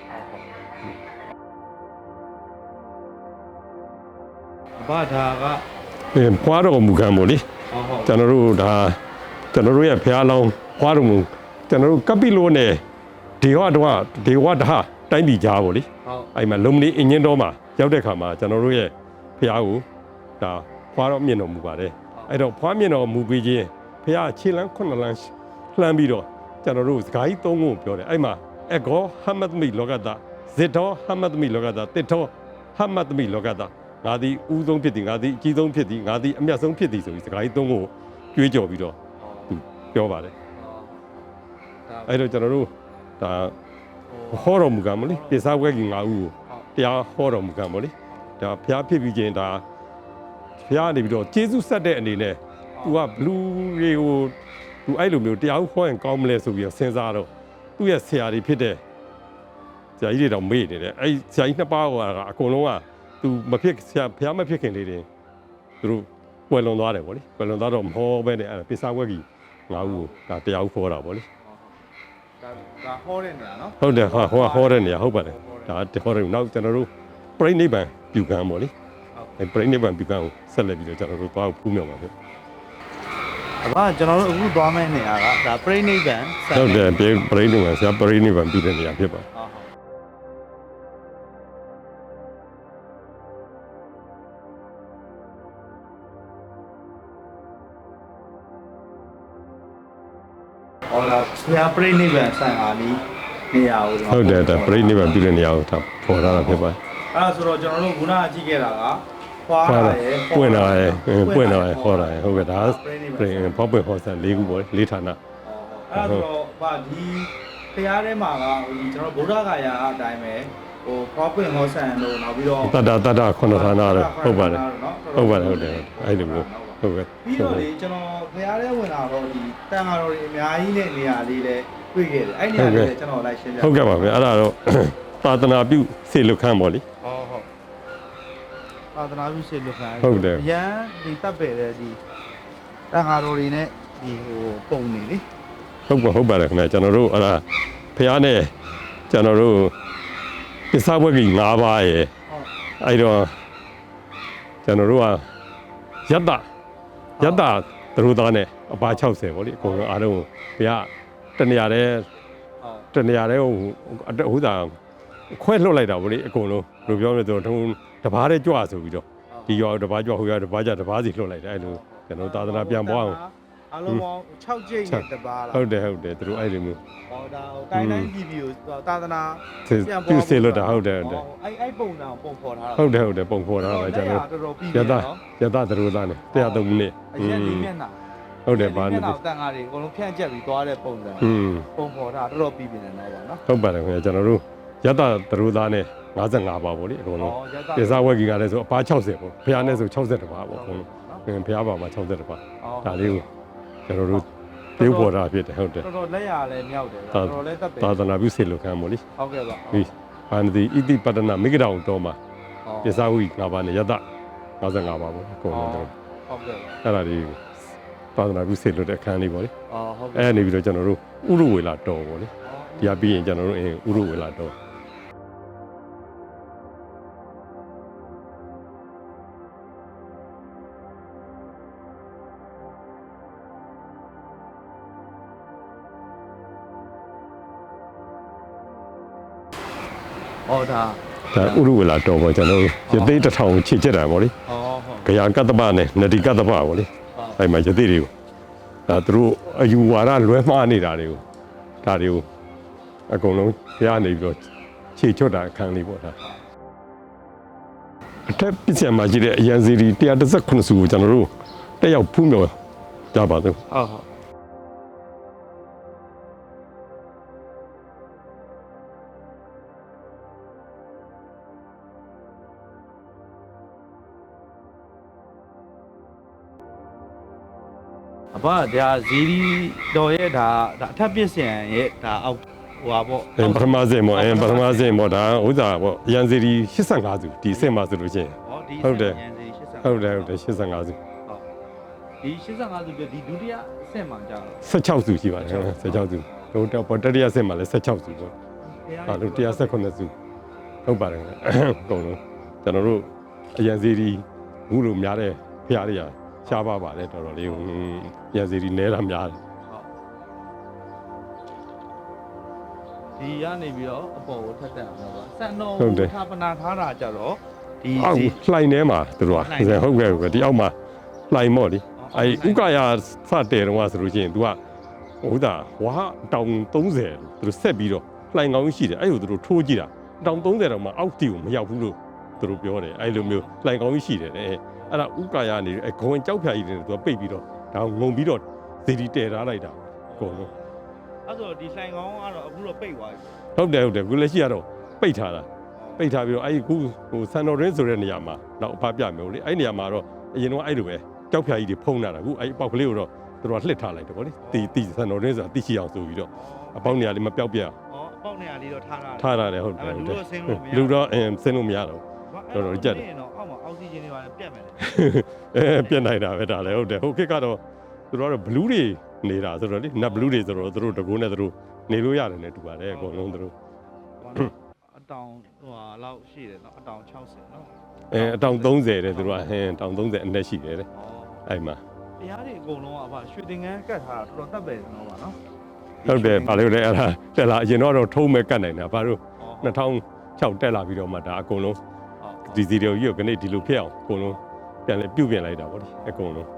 A: ဘာဒါက
B: ဖွားတော်မူခံပေါ့လေကျွန်တော်တို့ဒါကျွန်တော်တို့ရဲ့ဖះလောင်းဖွားတော်မူကျွန်တော်တို့ကပိလိုနဲ့ဒေဝတော့ဒေဝတဟတိုင်းပြည်ကြားပေါ့လေအဲ့မှာလုံမလေးအင်ဂျင်တော်မှာရောက်တဲ့ခါမှာကျွန်တော်တို့ရဲ့ဖះကိုဒါဖွားတော်မြင်တော်မူပါတယ်အဲ့တော့ဖွားမြင်တော်မူပြီးချင်းဖះခြေလန်း9လန်းလှမ်းပြီးတော့ကျွန်တော်တို့စကားကြီး၃ခုပြောတယ်အဲ့မှာအဂေါဟမတ်မီလောကတာဇစ်တော်ဟမတ်မီလောကတာတစ်တော်ဟမတ်မီလောကတာငါသည်ဦးဆုံးဖြစ်သည်ငါသည်အကြီးဆုံးဖြစ်သည်ငါသည်အမြတ်ဆုံးဖြစ်သည်ဆိုပြီးစကားကြီး၃ခုကြွေးကြော်ပြီးတော့သူပြောပါတယ်အဲ့တော့ကျွန်တော်တို့ဒါဟောတော်မူကံမလို့ပိစာဝဲကြီး၅ဦးကိုတရားဟောတော်မူကံမလို့ဒါဘုရားဖြစ်ပြီးချင်းဒါဘုရားနေပြီးတော့ကျေးဇူးဆက်တဲ့အနေနဲ့သူကဘလူးတွေကိုသူအဲ့လိုမျိုးတရားဟောရင်ကောင်းမလဲဆိုပြီးတော့စဉ်းစားတော့သူ့ရဲ့ဆရာကြီးဖြစ်တဲ့ဆရာကြီးတွေတော့မေ့နေတယ်အဲ့ဆရာကြီးနှစ်ပါးကအကုန်လုံးကသူမဖြစ်ဆရာဘုရားမဖြစ်ခင်လေးတွေသူတို့ကွယ်လွန်သွားတယ်ဗောလေကွယ်လွန်သွားတော့မဟောပဲနဲ့အဲ့ပိစာဝဲကြီး၅ဦးကိုဒါတရားဟောတာဗောလေ
A: ဒါဟောတဲ့နေရာနော်
B: ဟုတ်တယ်ဟောတဲ့နေရာဟုတ်ပါတယ်ဒါဟောတယ်နောက်ကျွန်တော်တို့ပြိဋိဘံပြုကံဗောလေအဲ့ပြိဋိဘံပြုကံကိုဆက်လက်ပြီးတော့ကျွန်တော်တို့သွားဖူးမြောက်ပါဗျ
A: အဘကျွန်တော်တို့အခုသွားမယ့်နေရာကဒါပြိဋိဘံ
B: ဟုတ်တယ်ပြိဋိဘံဆရာပြိဋိဘံပြုတဲ့နေရာဖြစ်ပါတယ်
A: ဟောလာဆရာပြိဋိဘံဆန်အားနီးနေရာကို
B: ဟုတ်တယ်ဒါပြိဋိဘံပြုတဲ့နေရာကိုဒါပေါ်လာတာဖြစ်ပါတယ်
A: အဲ့ဒါဆိုတော့ကျွန်တော်တို့ခုနအကြည့်ခဲ့တာကဖွာလာရယ်
B: ပွင့်လာရယ်ဟောလာရယ်ဟုတ်ကဲ့ဒါဖောက်ပွင့်ဟောဆန်၄ခုပေါ့၄ဌာန
A: အဲ့ဒါဆိုတော့ဗာဒီတရားထဲမှာကကျွန်တော်ဗုဒ္ဓဂါယာအတိုင်းပဲဟိုဖောက်ပွင့်ဟောဆန်လို့နောက်ပြီးတော့
B: တတ္တခုနဌာနတော့ဟုတ်ပါတယ်ဟုတ်တယ်အဲ့လိုမျိုးဟုတ်ကဲ့
A: ပြီးတော့လေကျွန်တော်ဖရားထဲဝင်လာတော့ဒီတန်ဃာတော်တွေအများကြီးနဲ့နေရာလေးလဲတွေ့ခဲ့တယ်အဲ့နေရာလေးလည်းကျွန်တော်လိုက်ရှင်းပြ
B: ဟုတ်ကဲ့ပါဗျအဲ့ဒါတော့သာသနာပြုစေလွတ်ခန်းပေါ့လေ
A: ဟုတ်သာသနာပြုစေလွတ်ခန်း
B: ဟုတ်တယ်
A: ရန်ဒီတပ်ပယ်တဲ့ဒီတန်ဃာတော်တွေနဲ့ဒီဟိုပုံနေလေ
B: ဟုတ်ပါတယ်ခင်ဗျကျွန်တော်တို့အဲ့ဒါဖရားနဲ့ကျွန်တော်တို့ပစ္စဝဂ္ဂီ၅ပါးရယ်အဲ့တော့ကျွန်တော်တို့ကယတ္တသူတို့သားနဲ့အပါ60ပေါ့လေအကုန်လုံးအားလုံးဘုရားတနေရာတည်းဟိုသာခွဲလွတ်လိုက်တာပေါ့လေအကုန်လုံးဘယ်လိုပြောမလဲဆိုတော့တပားတည်းကြွဆိုပြီးတော့ဒီရွာတပားကြွဟိုရွာတပားကြတပားစီလွတ်လိုက်တယ်အဲ့လိုကျွန်တော်သာသနာပြန်ပေါ်အောင်
A: အားလုံးပေါင်း6ကျိတ်နဲ့တပားလား
B: ဟုတ်တယ်သူတို့အဲ့လိုမျိုး
A: ဟောဒါဟိုတိုင်းတိုင်းပြည်ကိုသာသနာ
B: ပြန်ပေါ်ပြုစေလွတ်တာဟုတ်တယ်
A: အဲ့ပုံစံပုံဖော်ထားတာ
B: ဟုတ်တယ်ပုံဖော်ထားတာကျွန်တော်ယတသူတို့သားနဲ့103မိနစ်
A: အရင်ဒီမျက်နှာ
B: ဟုတ်တယ်ဘာလို့
A: တန်ဃာတွေအကုန်လုံးဖြန့်ကျက်ပြီးသွားတဲ့ပုံစံပုံဖော်ထားတော်တော်ပြီးနေတယ်နော်ဗျာနော်
B: ဟုတ်ပါတယ်ခင်ဗျာကျွန်တော်တို့ယတသူတို့သားနဲ့55ပါပေါ့လေအကုန်လုံးပစ္စဝဂ္ဂီကလည်းဆိုအပါ60ပေါ့ဘုရားနဲ့ဆို60ပါပေါ့အကုန်လုံးဘုရားပါမှာ60ပါဒါလေးကိုကျွန်တော်တို့ပြုပေါ်တာဖြစ်တယ်ဟုတ်တယ်
A: တော်တော်လက်ရလည်းမြောက်တယ်တော်တော်လည်းတက်တယ်
B: သာသနာပြုစေလွတ်ခံပေါ့လေ
A: ဟုတ်ကဲ့ပါ
B: ပြီးဘာနတိဣတိပတ္တနာမိဂဒောင်တော်မှာပစ္စဝဂ္ဂီ5ပါးနဲ့ယတ55ပါပေါ့အကုန်လုံး
A: ဟုတ်ကဲ့ပါ
B: အဲ့ဒါဒီသာသနာပြုစေလွတ်တဲ့အခန်းလေးပေါ့လေ
A: ဟုတ်ကဲ့
B: အဲ့နေပြီးတော့ကျွန်တော်တို့ဥရဝေလာတော်ပေါ့လေဒီကပြီးရင်ကျွန်တော်တို့ဥရဝေလာတော်
A: ဟောဒါ
B: ဥရဝေလာတော်ပေါ့ကျွန်တော်ရသေးတစ်ထောင်ချစ်ချက်တာပေါ့လေ
A: ဟုတ်
B: ဂယာကတ္တပနဲ့နတိကတ္တပပေါ့လေအဲ့မှာရသေးတွေကို သူတို့အယူဝါဒလွဲမှားနေတာတွေကိုဒါတွေကိုအကုန်လုံးဖျားနေပြီးတော့ခြေချွတ်တာအခန်းလေးပေါ့ဒါအထက်ပြည့်စင်မှာရှိတဲ့အရန်စီရီ119စုကိုကျွန်တော်တို့တက်ရောက်ဖူးမြော်ကြပါစို့
A: ဟုတ်အဘဒါဇီရီတော်ရဲ့ဒါအထက်ပြည့်စင်ရဲ့ဒါအောက်ဟိုပါပေါ့
B: ပထမစင်ပေါ့ပထမစင်ပေါ့ဒါဥစားပေါ့ရန်စီရီ85စုဒီစင်မှာဆိုလို့ရှိရင်
A: ဟုတ်တယ်
B: ဟုတ်တယ်85စု
A: ဟုတ်ဒီ85စုပြဒီဒုတိယအဆင့်မှာကြာ
B: 16စုရှိပါတယ်16စုတို့တော့တတိယအဆင့်မှာလည်း16စုပေါ့ဟာလို့118စုဟုတ်ပါတယ်အကုန်လုံးကျွန်တော်တို့အရန်စီရီဘူးလို့များတဲ့ဖျားတွေကရှားပါပါတယ်တော်တော်လေးရန်စီရီနဲတာများတယ်
A: ဒီကနေပြီးတော့အပေါ်ကိုထက်တက်အောင်ပါစံတော်ကိုထာပနာထားတာကြတော့ဒီ
B: လှိုင်ထဲမှာသူတို့ကဟုတ်ကဲ့ဒီအောက်မှာလှိုင်မော့လေအဲဥက္ကရာစတဲ့တော့ဆိုလို့ရှိရင် तू ကဟိုဒါဝါတောင်30သူတို့ဆက်ပြီးတော့လှိုင်ကောင်းရှိတယ်အဲ့ကိုသူတို့ထိုးကြည့်တာတောင်30တောင်မှအောက်တီကိုမရောက်ဘူးလို့သူတို့ပြောတယ်အဲ့လိုမျိုးလှိုင်ကောင်းရှိတယ်အဲ့ဒါဥက္ကရာနေအခွန်ကြောက်ဖြာကြီးတွေ तू ပိတ်ပြီးတော့ဒါငုံပြီးတော့ဇီဒီတဲထားလိုက်တာအကုန်လုံး
A: အဲ့ဆိုဒီလှိုင်ကောင်းကတော့အခုတော့ပိတ်သွားပြီ
B: ဟုတ်တယ်ခုလက်ရှိကတော့ပိတ်ထားတာပိတ်ထားပြီးတော့အဲ့ဒီခုဟိုဆန်တော်ရင်းဆိုတဲ့နေရာမှာတော့အဖပြမယ်လေအဲ့နေရာမှာတော့အရင်တော့အဲ့လိုပဲကြောက်ဖြာကြီးတွေဖုံးလာတာခုအဲ့အပေါက်ကလေးကိုတော့သူတို့ကလှစ်ထားလိုက်တယ်ဗောလေတီဆန်တော်ရင်းဆိုတာသိရှိအောင်ဆိုပြီးတော့အပေါက်နေရာလေးမပြောက်ပြအောင်
A: အပေါက်နေရာလေးတော့
B: ထားရတယ်ဟုတ်တယ်လူတော့ဆင်းလို့မရတော့တော်တော်ကြက်တယ်
A: အောက်မှာအောက်ဆီဂျင်တွေပါပြတ်မယ်
B: လေပြတ်နိုင်တာပဲဒါလည်းဟုတ်တယ်ဟိုခေတ်ကတော့သူတို့ကတော့ဘလူးတွေနေတာဆိုတော့လေနတ်ဘလူးတွေဆိုတော့သူတို့တကူနဲ့သူတို့နေလို့ရတယ်နဲ့တူပါတယ်အကုန်လုံးသူတို့
A: အတောင်ဟိုဟာလောက်ရှိတယ်နော်အတောင်60နော်
B: အတောင်30တဲ့သူတို့ကတောင်30အနက်ရှိတယ်တဲ့အဲ့မှာ
A: တရားတွေအကုန်လုံးကရွှေသင်္ကန်းကတ်ထားတာတော်တော်တက်ပဲနော်ပါနော်
B: ဟုတ်တယ်ဘာလို့လဲအဲ့ဒါတက်လာအရင်တော့ထုံးမဲ့ကတ်နိုင်တာဘာလို့2006တက်လာပြီးတော့မှဒါအကုန်လုံးဒီစီရီကြီးကိုကနေဒီလိုဖြစ်အောင်အကုန်လုံးပြန်လဲပြုတ်ပြင်လိုက်တာဗောလေအကုန်လုံး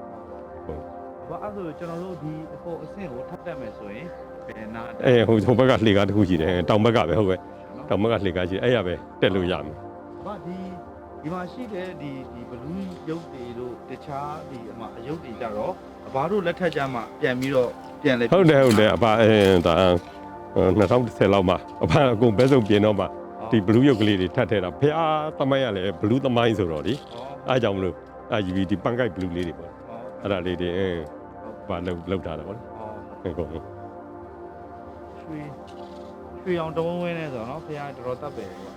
A: ဘာအဲ့ဆိုကျွန်တော်တို့ဒီအပေါ်အဆင့်ကိုထပ်တက်မယ်ဆိုရင်ဘယ်နာ
B: ဟိုဘက်ကလှေကားတစ်ခုရှိတယ်တောင်ဘက်ကပဲဟုတ်ပဲတောင်ဘက်ကလှေကားရှိအဲ့ရပဲတက်လို့ရမယ်
A: ဘာဒီမှာရှိတဲ့ဒီဘလူးရုပ်တွေတို့တခြားဒီအရုပ်တွေကြတော့အဘတို့လက်ထက်ကြမှာပြန်ပြီးတော့ပြန်လဲ
B: ဟုတ်တယ်အဘဒါ2010လောက်မှာအဘအကုန်ဘဲစုံပြင်တော့မှဒီဘလူးရုပ်ကလေးတွေထပ်ထဲတာဖះသမိုင်းရလဲဘလူးသမိုင်းဆိုတော့လေအားကြောင့်မလို့ဒီပန်ကိုက်ဘလူးလေးတွေပေါ့အဲ့ဒါလေးတွေဘာလောက်ထားတာပေါ့အကုန်လုံး
A: ရွှေအောင်တဝန်းဝင်းနေဆိုတော့နော်ဖះတော်တော်တက်ပဲပေါ့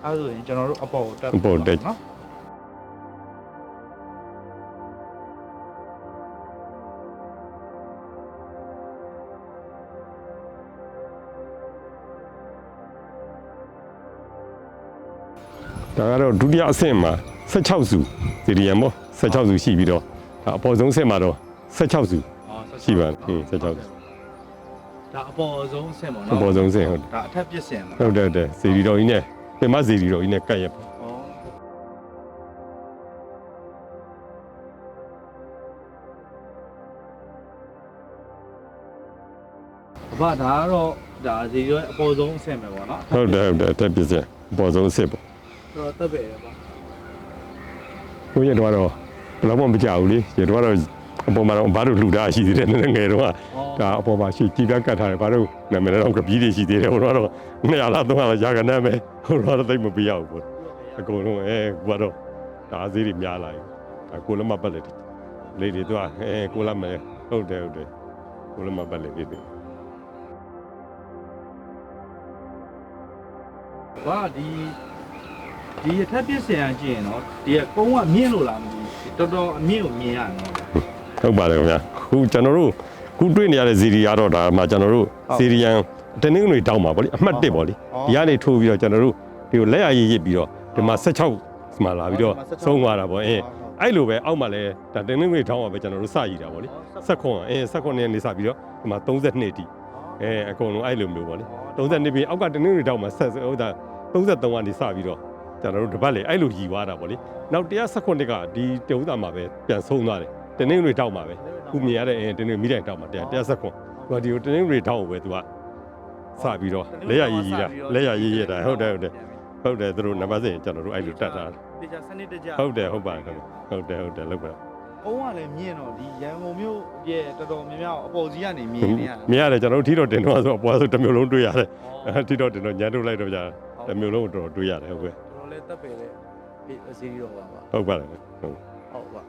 A: အဲ့ဆိုရင်ကျွန်တော်တို့အပေါ်တက်နော်
B: ဒါကတော့ဒုတိယအဆင့်မှာ16စုစီရီယံပေါ့16စုရှိပြီးတော့အပေါ်ဆုံးဆင့်မှာတော့16စုရှိပါတယ်16စု
A: ဒါအပေါ်ဆုံးဆင့်ပေါ့နော်
B: အပေါ်ဆုံးဆင့်ဟုတ်
A: ဒါအထက်ပြစ်ဆင့်
B: ဟုတ်တယ်စီရီတော်ကြီးနဲ့ပင်မစီရီတော်ကြီးနဲ့ကတ်ရပါ
A: ဘာဒါကတော့ဒါစီရီရဲ့အပေါ်ဆုံးဆင့်ပဲပေါ့နော်
B: ဟုတ်တယ်အထက်ပြစ်ဆင့်အပေါ်ဆုံးဆင့်ပေါ့
A: တော့တက်ပဲပါ
B: ဘုရားတော့ဘယ်တော့မှမကြောက်ဘူးလေရတော့အပေါ်မှာတော့ဘာလို့လှူတာရှိသေးတယ်ငယ်တော့ဒါအပေါ်မှာရှိကြည်ပြတ်ကတ်ထားတယ်ဘာလို့နာမည်တော့ကပီးတွေရှိသေးတယ်ဟိုတော့200လား300လားရာခဏမဲ့ဟိုတော့သိမပြရဘူးပေါ့အကုန်လုံးကတော့ဒါဈေးတွေများလာပြီဒါကိုလမပတ်လက်လေးတွေတော့ကိုလမဟုတ်တယ်ကိုလမပတ်လက်လေးတွေ
A: ဘာဒီအထက်ပြစ်စင်ရကြည့်ရင်တော့ဒီကုန်းကမြင့်လို့လားမသိဘူးတော်တော်အမြင့်ကိုမြင်ရတယ်
B: ဟုတ်ပါတယ်ခင်ဗျာခုကျွန်တော်တို့ခုတွေ့နေရတဲ့ဇီရီကတော့ဒါမှကျွန်တော်တို့ဇီရီယန်တနင်္ဂနွေတောင်းပါဗောလေအမှတ်1ဗောလေဒီကနေထိုးပြီးတော့ကျွန်တော်တို့ဒီကိုလက်ရရစ်ပြီးတော့ဒီမှာ16မှာလာပြီးတော့ဆုံးသွားတာဗောအဲ့လိုပဲအောက်မှာလဲဒါတနင်္ဂနွေတောင်းပါပဲကျွန်တော်တို့စရည်တာဗောလေ16နဲ့နေစပြီးတော့ဒီမှာ32တိအကုန်လုံးအဲ့လိုမျိုးဗောလေ32ပြီးအောက်ကတနင်္ဂနွေတောင်းမှာဆက်ဟိုဒါ33ကနေစပြီးတော့ကျွန်တော်တို့တပတ်လေအဲ့လိုရည်သွားတာဗောလေနောက်119ကဒီတုံးသားမှာပဲပြန်ဆုံးသွားတယ် တင်းနေတွေတောက်မှာပဲခုမြင်ရတဲ့တင်းနေမိတိုင်တောက်မှာ100ခွန်သူကဒီကိုတင်းနေတွေတောက်ပဲသူကစပြီးတော့လက်ရရေးကြီးတာလက်ရရေးရတာဟုတ်တယ်သူတို့နံပါတ်စဉ်ကျွန်တော်တို့အဲ့လိုတတ်တာ
A: တေချာစနစ်တကျ
B: ဟုတ်ပါခင်ဗျဟုတ်တယ်လောက်ပါ
A: အုံးကလည်းမြင်တော့ဒီရန်ကုန်မြို့ရဲ့တော်တော်များများအပေါ်စီးကနေမြင်နေရ
B: မြင်ရတယ်ကျွန်တော်တို့ထီတော့တင်တော့ဆိုအပေါ်ဆိုတစ်မျိုးလုံးတွေ့ရတယ်ထီတော့တင်တော့ညံထုတ်လိုက်တော့ကြာတစ်မျိုးလုံးကိုတော်တော်တွေ့ရတယ်ဟုတ်ကဲ့
A: တော်လည်းတက်ပယ်လေဇီဒီတော်ပါ
B: ဟုတ်ပါတယ်
A: ဟုတ်ပါ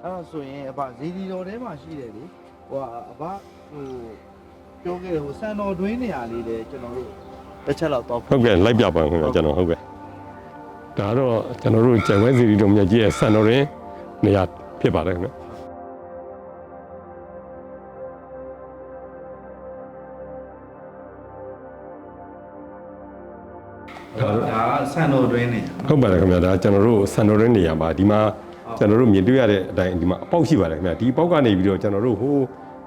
A: အဲ့တော့ဆိုရင်အဘဇီဒီတော်ထဲမှာရှိတယ်လေဟိုအဘဟိုပြောခဲ့ဟိုစံတော်တွင်းနေရာလေးလေကျွန်တော်တို့တစ်ချက်လောက်တော့
B: ဟုတ်ကဲ့လိုက်ပြပါခင်ဗျာကျွန်တော်ဟုတ်ကဲ့ဒါတော့ကျွန်တော်တို့ကျန်ဝဲဇီဒီတော်မြတ်ကြီးရဲ့စံတော်တွင်းနေရာဖြစ်ပါတယ်ခင်ဗျာ
A: ဒါဆန်တော်တွင်းနေ
B: ဟုတ်ပါတယ်ခင်ဗျာဒါကျွန်တော်တို့ဆန်တော်တွင်းနေရာမှာဒီမှာကျွန်တော်တို့မြင်တွေ့ရတဲ့အတိုင်းဒီမှာအပေါက်ရှိပါတယ်ခင်ဗျာဒီအပေါက်ကနေပြီးတော့ကျွန်တော်တို့ဟို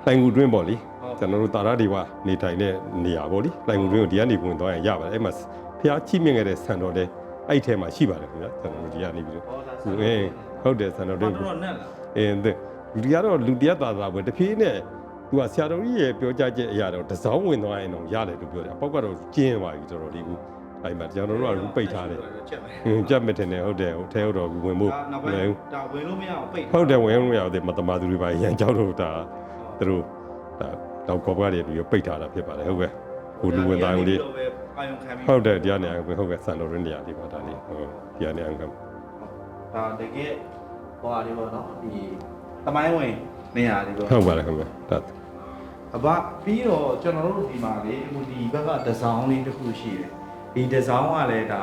B: လိုင်ကူတွင်းပေါ့လေကျွန်တော်တို့တာရဒေဝနေထိုင်တဲ့နေရာပေါ့လေလိုင်ကူတွင်းကိုဒီကနေဝင်သွားရင်ရပါတယ်အဲ့မှာဖျားချိမြင့်ခဲ့တဲ့ဆန်တော်တဲ့အဲ့ထဲမှာရှိပါတယ်ခင်ဗျာကျွန်တော်တို့ဒီကနေပြီးတော့ဟုတ်တယ်ဆန်တော်တွင်း
A: တော်နဲ့
B: လူတွေကတော့လူတရားသာပဲတဖြည်းနဲ့သူကဆရာတော်ကြီးရဲ့ပြောကြားချက်အရာတော့တစောင်းဝင်သွားရင်တော့ရတယ်လို့ပြောတယ်အပေါက်ကတော့ကျင်းသွားပြီတော်တော်လေးကူအဲ့မှာကျွန်တော်တို့ကပိတ်ထားတယ်ကြက်မတင်နေဟုတ်တယ်ဟိုထဲတော့ဝင်ဖို့
A: ဒါဝင်လို့မရအောင်ပိတ်
B: ဟုတ်တယ်ဝင်လို့မရအောင်မတမာသူတွေပါရန်ကြောက်တော့ဒါသူတို့ဒါတော့ကော်ကားတွေပြီးပိတ်ထားတာဖြစ်ပါတယ်ဟုတ်ကဲ့ဟိုလူဝင်သားလေးဟုတ်တယ်ဒီကနေဟုတ်ကဲ့ဆန်တော်ရင်းနေရာဒီပါဒါလေးဟုတ်ဒီကနေအောင်က
A: ဒါတကယ်ဟိုဟာလေးပေါ့နော်ဒီသမိုင်းဝင်နေရာလေးပေါ့
B: ဟုတ်ပါတယ်ခင်ဗျဒါ
A: အဘပြီးတော့ကျွန်တော်တို့ဒီမှာလေဟိုဒီဘက်ကဒဇောင်းလေးတစ်ခုရှိတယ်ဒီဒဇောင်းကလည်းဒါ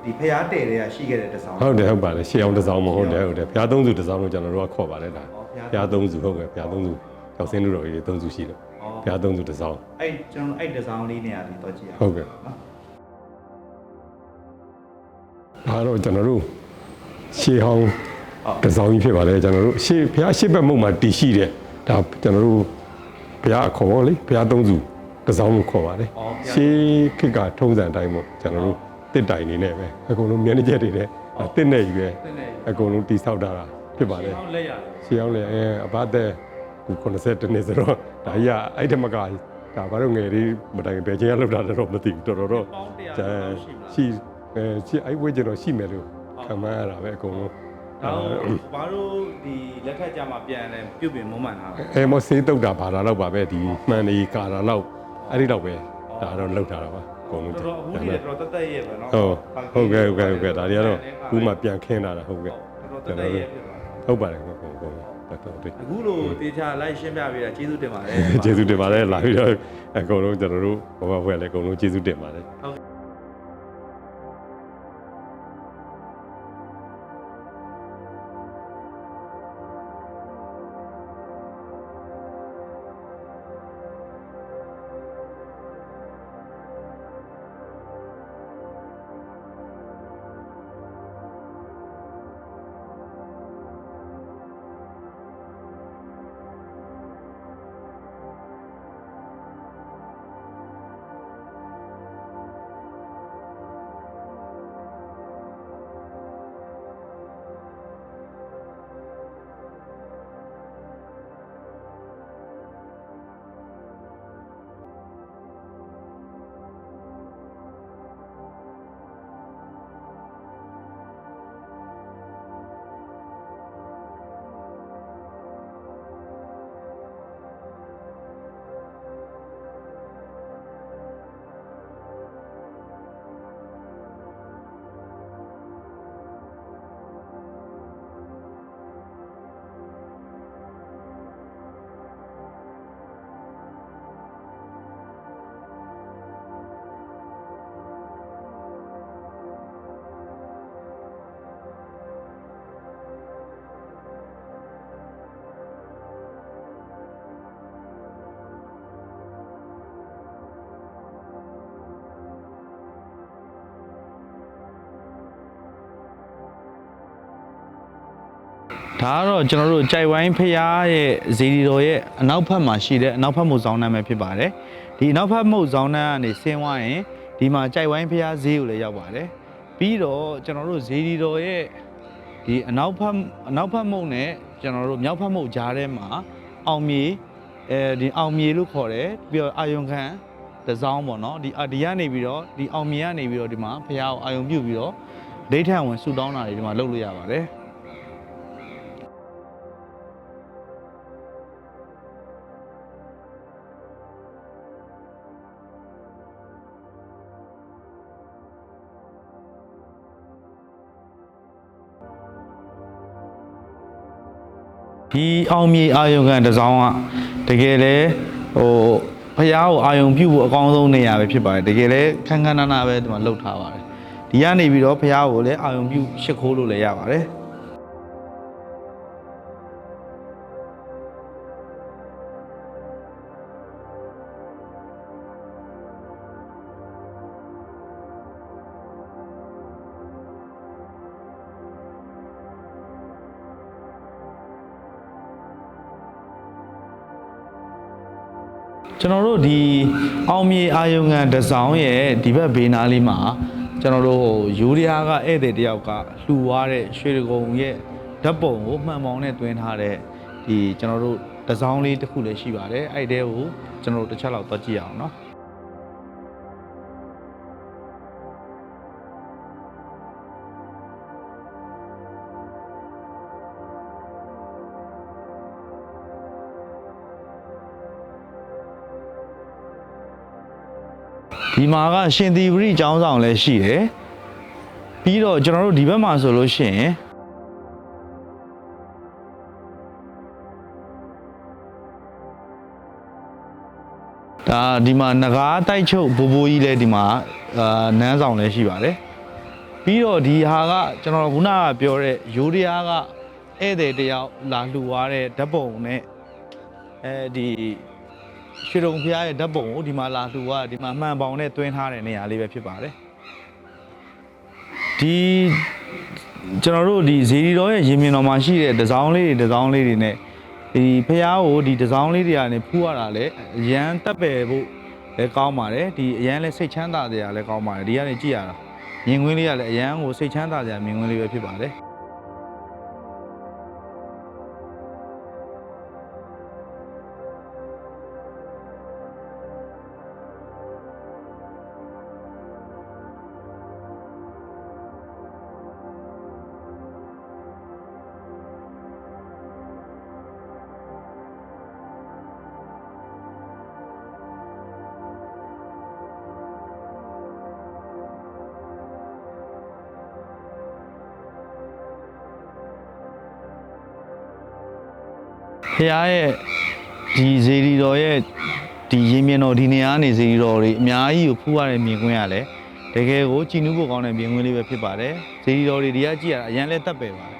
A: ဒီဖျားတဲတွေကရှိခဲ့တဲ့ဒဇောင်း
B: ဟုတ်တယ်ဟုတ်ပါတယ်ရှေးအောင်ဒဇောင်းမဟုတ်တယ်ဖျားသုံးစုဒဇောင်းလို့ကျွန်တော်တို့ကခေါ်ပါတယ်ဒါဖျားသုံးစုဟုတ်ကဲ့ဖျားသုံးစုကျောက်စင်းတို့တော်ကြီးသုံးစုရှိတယ်ဖျားသုံးစုဒဇောင်း
A: အဲ့ကျွန်တော်အဲ့ဒဇောင်းလေးနေရာလေးတော့ကြည့်အောင်
B: ဟုတ်ကဲ့ဒါတော့ကျွန်တော်တို့ရှေးဟောင်းဒဇောင်းကြီးဖြစ်ပါတယ်ကျွန်တော်တို့ရှေးဖျားရှေးဘက်မုံမှာတည်ရှိတယ်ဒါကျွန်တော်တို့ဖျားအခေါ်ပေါ့လေဖျားသုံးစုဒဇောင်းကိုခေါ်ပါတယ်ရှေးခေတ်ကထုံးစံတိုင်းပေါ့ကျွန်တော်တို့တစ်တိုင်နေနဲ့ပဲအကုန်လုံးမျက်နှာကျက်တွေနဲ့တစ်နဲ့ယူရဲအကုန်လုံးတိဆောက်တာဖြစ်ပါတယ်ရှေးအောင်လက်အဘသက်ခု82နှစ်ဆိုတော့ဒါကြီးကအဲ့ဒီမကဒါဘာလို့ငယ်လေးမတိုင်ပဲချင်းရလောက်တာတော့မသိဘူးတော်တော့ရှိအဲ့ဝေးကျတော့ရှိမယ်လို့ခံမှန်းရတာပဲအကုန်လုံး
A: ဒါဘာလို့ဒီလက်ထက်ကြမှာပြန်လဲပြုတ်ပြင်မုံမှန်တာ
B: မဆေးတုတ်တာဘာသာတော့ပါပဲဒီမှန်နေကာတာတော့အဲ့ဒီတော့ပဲဒါတော့လောက်တာပါအကုန်လုံး
A: တော်တော်အခုကြီးတော်တက်ရဲ့ပဲเนาะ
B: ဟုတ်ကဲ့ဒါတွေကတော့ခုမှပြန်ခင်းလာတာဟုတ်ကဲ့
A: ကျွန်တော်တို့
B: ဟုတ်ပါတယ်ဟုတ်
A: အခုလိုတေချာလိုက်ရှင်းပြပေးတာကျေးဇူးတင်ပါတယ်
B: ကျေးဇူးတင်ပါတယ်လာပြီးတော့အကုန်လုံးကျွန်တော်တို့ဘောဘွဲလည်းအကုန်လုံးကျေးဇူးတင်ပါတယ်
A: ဒါကတော့ကျွန်တော်တို့ကြိုက်ဝိုင်းဖျားရဲ့ဇီဒီတော်ရဲ့အနောက်ဘက်မှာရှိတဲ့အနောက်ဘက်မုတ်ဆောင်နှမ်းပဲဖြစ်ပါတယ်ဒီအနောက်ဘက်မုတ်ဆောင်နှမ်းကနေဆင်းသွားရင်ဒီမှာကြိုက်ဝိုင်းဖျားဈေးကိုလည်းရောက်ပါတယ်ပြီးတော့ကျွန်တော်တို့ဇီဒီတော်ရဲ့ဒီအနောက်ဘက်မုတ်နဲ့ ကျွန်တော်တို့မြောက်ဖက်မုတ်ကြားထဲမှာအောင်မြေဒီအောင်မြေလို့ခေါ်တယ်ပြီးတော့အာယုံခံတစောင်းပေါ့နော်ဒီကနေပြီးတော့ဒီအောင်မြေကနေပြီးတော့ဒီမှာဖះကိုအာယုံပြုတ်ပြီးတော့ဒိဋ္ဌံဝင်ဆူတောင်းတာတွေဒီမှာလုပ်လို့ရပါတယ်ဒီအောင်မြေအာယုံခံတစောင်းကတကယ်လဲဟိုဖះကိုအာယုံပြုတ်ဖို့အကောင်းဆုံးနေရာပဲဖြစ်ပါတယ်တကယ်လဲခန်းခန်းနာနာပဲဒီမှာလှုပ်ထားပါတယ်ဒီကနေပြီးတော့ဖះကိုလည်းအာယုံပြုတ်ရှစ်ခိုးလို့လည်းရပါတယ်ကျွန်တော်တို့ဒီအောင်မြေအာယုံခံတစောင်းရဲ့ဒီဘက်ဘေးနားလေးမှာကျွန်တော်တို့ယူရီးယားကဧည့်သည်တယောက်ကလှူသွားတဲ့ရွှေဒဂုံရဲ့ဓာတ်ပုံကိုမှန်ပေါင်းနဲ့တွင်းထားတဲ့ဒီကျွန်တော်တို့တစောင်းလေးတစ်ခုလည်းရှိပါတယ်အဲ့တဲကိုကျွန်တော်တို့တစ်ချက်လောက်သွားကြည့်အောင်နော်ဒီမှာကရှင်သီပရိကျောင်းဆောင်လည်းရှိတယ်ပြီးတော့ကျွန်တော်တို့ဒီဘက်မှာဆိုလို့ရှိရင်ဒါဒီမှာငကားတိုက်ချုပ်ဘိုးဘိုးကြီးလည်းဒီမှာနန်းဆောင်လည်းရှိပါတယ်ပြီးတော့ဒီဟာကကျွန်တော်ခုနကပြောတဲ့ယူရီးယားကဧည့်သည်တယောက်လာလှူသွားတဲ့ဓာတ်ပုံနဲ့ဒီရွှေဒဂုံဖះရဲ့ဓာတ်ပုံကိုဒီမှာလာလှူကဒီမှာမှန်ပေါင်နဲ့တွင်းထားတဲ့နေရာလေးပဲဖြစ်ပါတယ်ဒီကျွန်တော်တို့ဒီဇေဒီတော်ရဲ့ရင်မြင်တော်မှာရှိတဲ့တစောင်းလေးတွေနဲ့ဒီဖះကိုဒီတစောင်းလေးတွေကနေဖူးရတာလေအရန်တက်ပယ်ဖို့လည်းကောင်းပါတယ်ဒီအရန်လည်းစိတ်ချမ်းသာစရာလည်းကောင်းပါတယ်ဒီကနေကြည့်ရတာမြင်ကွင်းလေးကလည်းအရန်ကိုစိတ်ချမ်းသာစရာမြင်ကွင်းလေးပဲဖြစ်ပါတယ်ဖះရဲ့ဒီဇေဒီတော်ရဲ့ဒီရင်မြင်တော်ဒီနေရာနေဇေဒီတော်တွေအများကြီးကိုဖူးရတဲ့မြင်ကွင်းရလဲတကယ်ကိုကြည်နူးဖို့ကောင်းတဲ့မြင်ကွင်းလေးပဲဖြစ်ပါတယ်ဇေဒီတော်တွေဒီကကြည့်ရတာအရန်လဲတက်ပယ်ပါတယ်